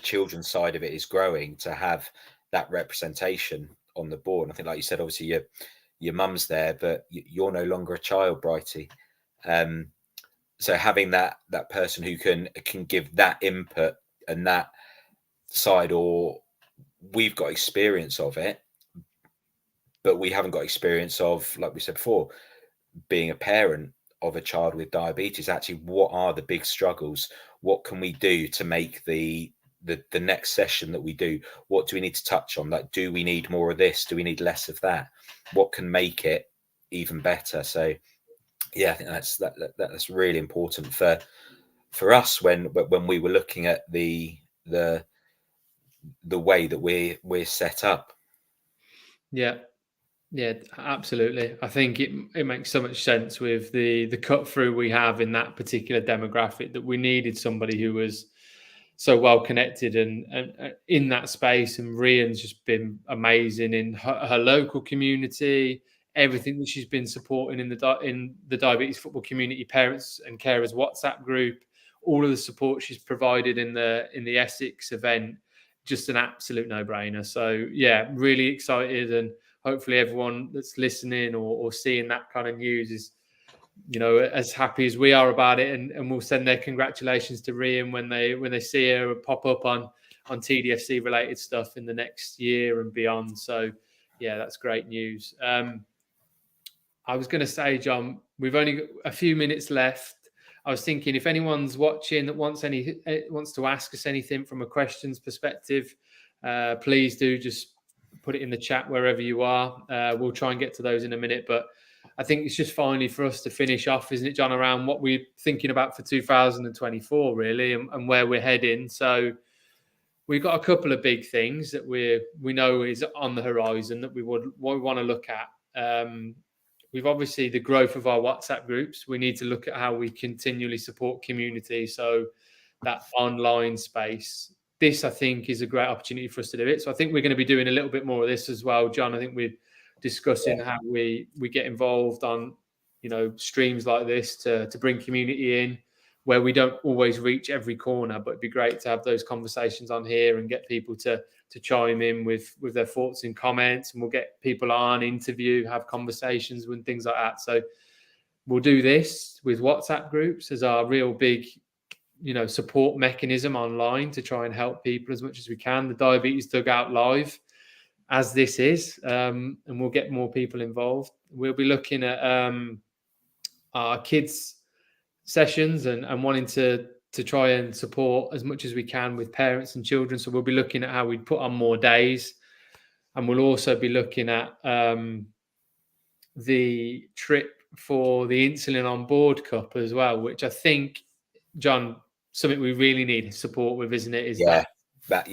children's side of it is growing, to have that representation on the board. And I think, like you said, obviously your mum's there, but you're no longer a child, Brighty. So having that person who can give that input and that side, or we've got experience of it, but we haven't got experience of, like we said before, being a parent of a child with diabetes. Actually, what are the big struggles? What can we do to make the next session that we do? What do we need to touch on? Like, do we need more of this? Do we need less of that? What can make it even better? So yeah, I think that's really important for us when we were looking at the way that we're set up. Yeah, absolutely. I think it makes so much sense with the cut through we have in that particular demographic, that we needed somebody who was so well connected and in that space. And Rian's just been amazing in her local community, everything that she's been supporting in the diabetes football community, parents and carers WhatsApp group, all of the support she's provided in the Essex event, just an absolute no-brainer. So yeah, really excited, and hopefully everyone that's listening or seeing that kind of news is, as happy as we are about it, and we'll send their congratulations to Rian when they see her pop up on TDFC related stuff in the next year and beyond. So yeah, that's great news. I was going to say, John, we've only got a few minutes left. I was thinking, if anyone's watching that wants to ask us anything from a questions perspective, please do just put it in the chat wherever you are. We'll try and get to those in a minute, but I think it's just finally for us to finish off, isn't it, John, around what we're thinking about for 2024, really, and where we're heading. So we've got a couple of big things that we know is on the horizon that we want to look at. We've obviously the growth of our WhatsApp groups. We need to look at how we continually support community. So that online space, this I think is a great opportunity for us to do it. So I think we're going to be doing a little bit more of this as well, John. I think we're discussing how we get involved on, streams like this to bring community in, where we don't always reach every corner, but it'd be great to have those conversations on here and get people to chime in with their thoughts and comments, and we'll get people on, interview, have conversations and things like that. So we'll do this with WhatsApp groups as our real big, support mechanism online to try and help people as much as we can. The Diabetes Dugout Live, as this is, and we'll get more people involved. We'll be looking at our kids sessions and wanting to try and support as much as we can with parents and children. So we'll be looking at how we put on more days, and we'll also be looking at the trip for the Insulin on Board Cup as well, which I think, John, something we really need support with, isn't it? Is that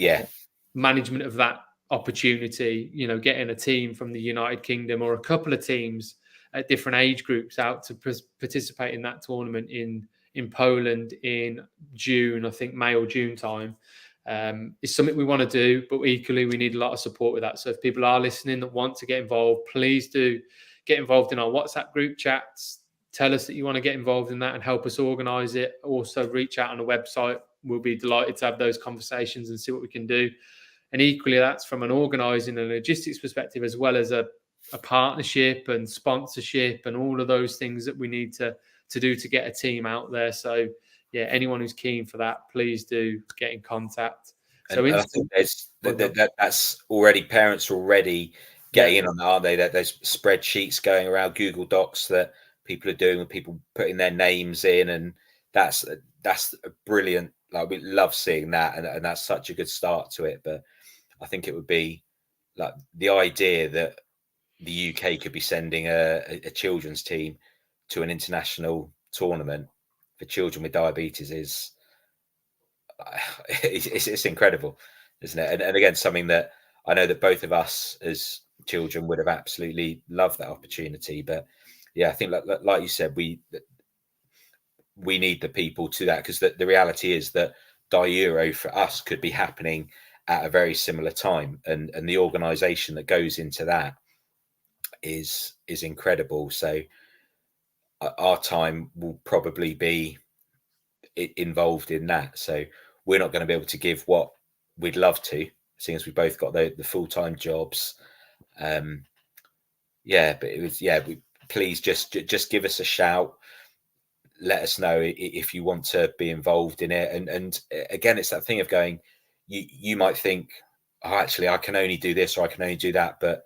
management of that opportunity, getting a team from the United Kingdom or a couple of teams at different age groups out to participate in that tournament in Poland in June, I think May or June time, is something we want to do, but equally we need a lot of support with that. So if people are listening that want to get involved, please do get involved in our WhatsApp group chats. Tell us that you want to get involved in that and help us organise it. Also reach out on the website. We'll be delighted to have those conversations and see what we can do. And equally, that's from an organising and logistics perspective, as well as a partnership and sponsorship and all of those things that we need to do to get a team out there. So yeah, anyone who's keen for that, please do get in contact. So and I think that's already, parents are already getting in on that, aren't they? That there's spreadsheets going around, Google Docs that people are doing with people putting their names in, and that's a brilliant. Like, we love seeing that, and that's such a good start to it. But I think it would be like the idea that the UK could be sending a children's team to an international tournament for children with diabetes is it's incredible, isn't it? And again, something that I know that both of us as children would have absolutely loved that opportunity. But yeah, I think like you said, we need the people to that, because the reality is that Euro for us could be happening at a very similar time, and the organisation that goes into that is incredible. So our time will probably be involved in that. So we're not going to be able to give what we'd love to, seeing as we both got the full-time jobs. But it was, please just give us a shout. Let us know if you want to be involved in it. And again, it's that thing of going, you might think, oh, actually, I can only do this or I can only do that. But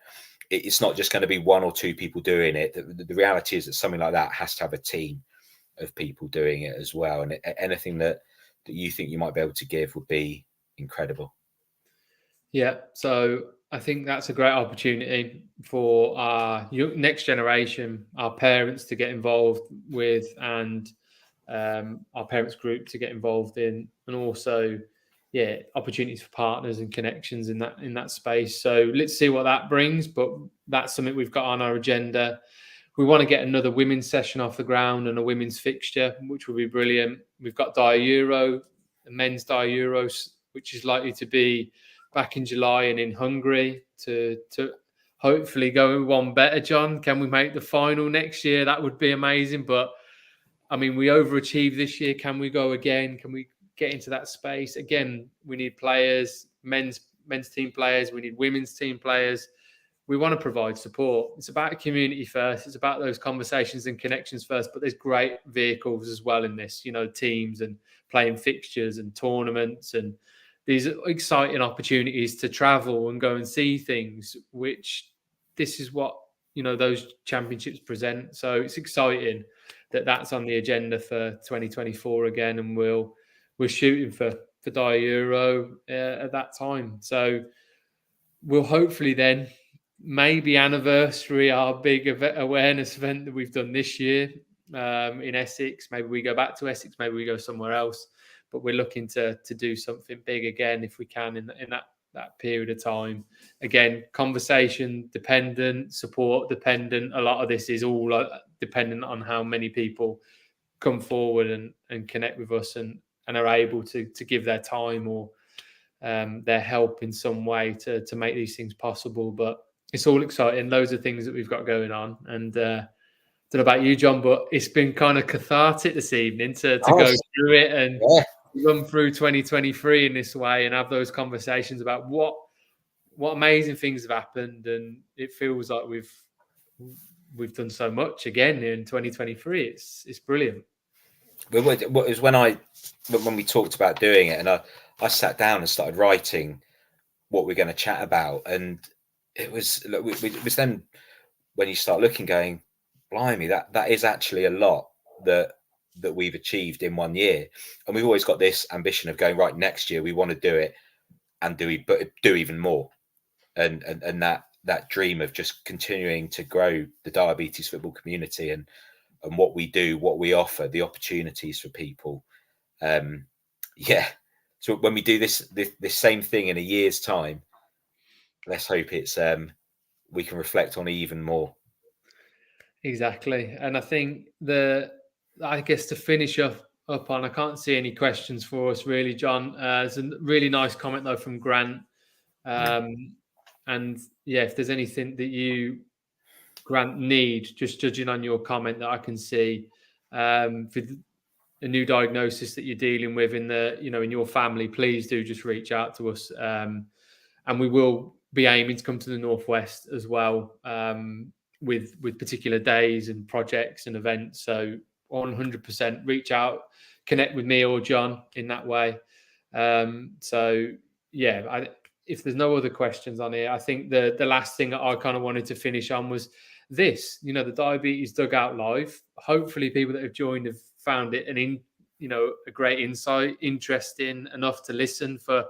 it's not just going to be one or two people doing it. The reality is that something like that has to have a team of people doing it as well. And anything that you think you might be able to give would be incredible. Yeah. So I think that's a great opportunity for our next generation, our parents to get involved with, and our parents group to get involved in, and also, opportunities for partners and connections in that space. So let's see what that brings, but that's something we've got on our agenda. We want to get another women's session off the ground and a women's fixture, which will be brilliant. We've got Euro, the men's Euros, which is likely to be back in July and in Hungary, to hopefully go one better. John, can we make the final next year? That would be amazing. But I mean, we overachieved this year. Can we go again? Can we get into that space again? We need players, men's team players. We need women's team players. We want to provide support. It's about community first. It's about those conversations and connections first. But there's great vehicles as well in this, teams and playing fixtures and tournaments, and these exciting opportunities to travel and go and see things, which this is what, those championships present. So it's exciting that that's on the agenda for 2024 again. And we're shooting for Euro at that time. So we'll hopefully then maybe anniversary our big awareness event that we've done this year in Essex. Maybe we go back to Essex, maybe we go somewhere else, but we're looking to do something big again if we can in that period of time. Again, conversation dependent, support dependent. A lot of this is all dependent on how many people come forward and connect with us and are able to give their time or their help in some way to make these things possible. But it's all exciting. Loads of things that we've got going on. And I don't know about you, John, but it's been kind of cathartic this evening to go through it and run through 2023 in this way and have those conversations about what amazing things have happened. And it feels like we've done so much again in 2023. It's brilliant. It was when we talked about doing it, and I sat down and started writing what we're going to chat about, and it was then when you start looking, going, blimey, that is actually a lot that we've achieved in 1 year. And we've always got this ambition of going, right, next year we want to do it and do even more, and that dream of just continuing to grow the diabetes football community and what we do, what we offer, the opportunities for people. So when we do this same thing in a year's time, let's hope it's we can reflect on even more. Exactly. And I think I guess to finish up on, I can't see any questions for us really, John. There's a really nice comment though from Grant. And if there's anything that you, Grant, need, just judging on your comment that I can see, for a new diagnosis that you're dealing with in your family, please do just reach out to us. and we will be aiming to come to the Northwest as well, with particular days and projects and events. So 100% reach out, connect with me or John in that way. So yeah, if there's no other questions on here, I think the last thing that I kind of wanted to finish on was this, the Diabetes Dugout Live. Hopefully people that have joined have found it a great insight, interesting enough to listen for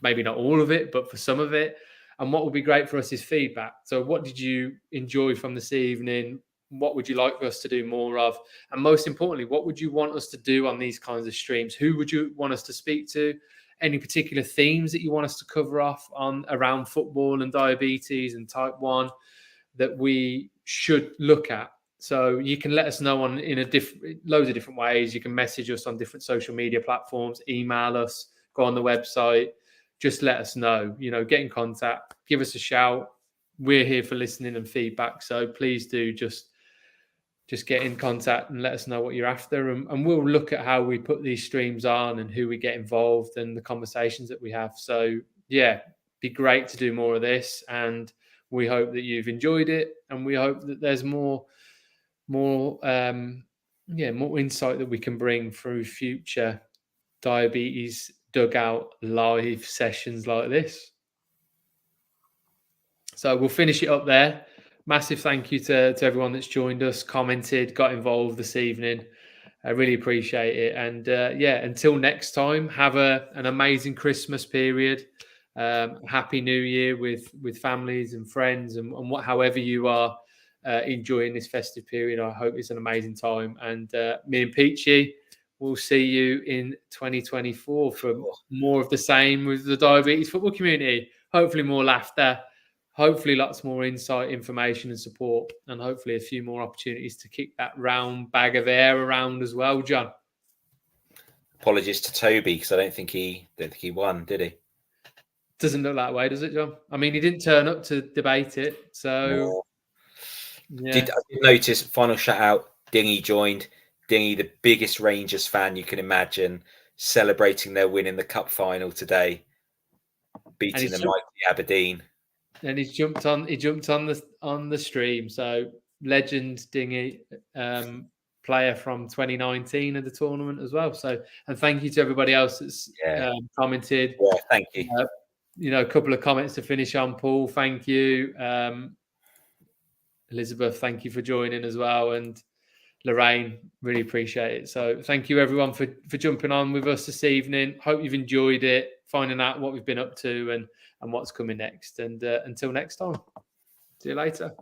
maybe not all of it, but for some of it. And what would be great for us is feedback. So what did you enjoy from this evening? What would you like us to do more of? And most importantly, what would you want us to do on these kinds of streams? Who would you want us to speak to? Any particular themes that you want us to cover off on around football and diabetes and type 1 that we should look at? So you can let us know loads of different ways. You can message us on different social media platforms, email us, go on the website. Just let us know, get in contact, give us a shout. We're here for listening and feedback. So please do just get in contact and let us know what you're after. And we'll look at how we put these streams on and who we get involved and the conversations that we have. So yeah, be great to do more of this. And we hope that you've enjoyed it. And we hope that there's more insight that we can bring through future Diabetes Dugout live sessions like this. So we'll finish it up there. Massive thank you to everyone that's joined us, commented, got involved this evening. I really appreciate it. And until next time, have an amazing Christmas period. Happy New Year with families and friends and however you are enjoying this festive period. I hope it's an amazing time. And me and Peachy, we'll see you in 2024 for more of the same with the diabetes football community. Hopefully more laughter, hopefully lots more insight, information and support, and hopefully a few more opportunities to kick that round bag of air around as well, John. Apologies to Toby because I don't think he won, did he? Doesn't look that way, does it, John? I mean, he didn't turn up to debate it, so... No. Yeah. I did notice, final shout out, Dingy joined. Dingy, the biggest Rangers fan you can imagine, celebrating their win in the cup final today, beating the mighty Aberdeen. And he jumped on the stream. So legend Dingy, player from 2019 of the tournament as well. So, and thank you to everybody else that's commented. Yeah, thank you. A couple of comments to finish on. Paul, thank you. Elizabeth, thank you for joining as well. And Lorraine, really appreciate it. So thank you everyone for jumping on with us this evening. Hope you've enjoyed it, finding out what we've been up to and what's coming next. And until next time, see you later.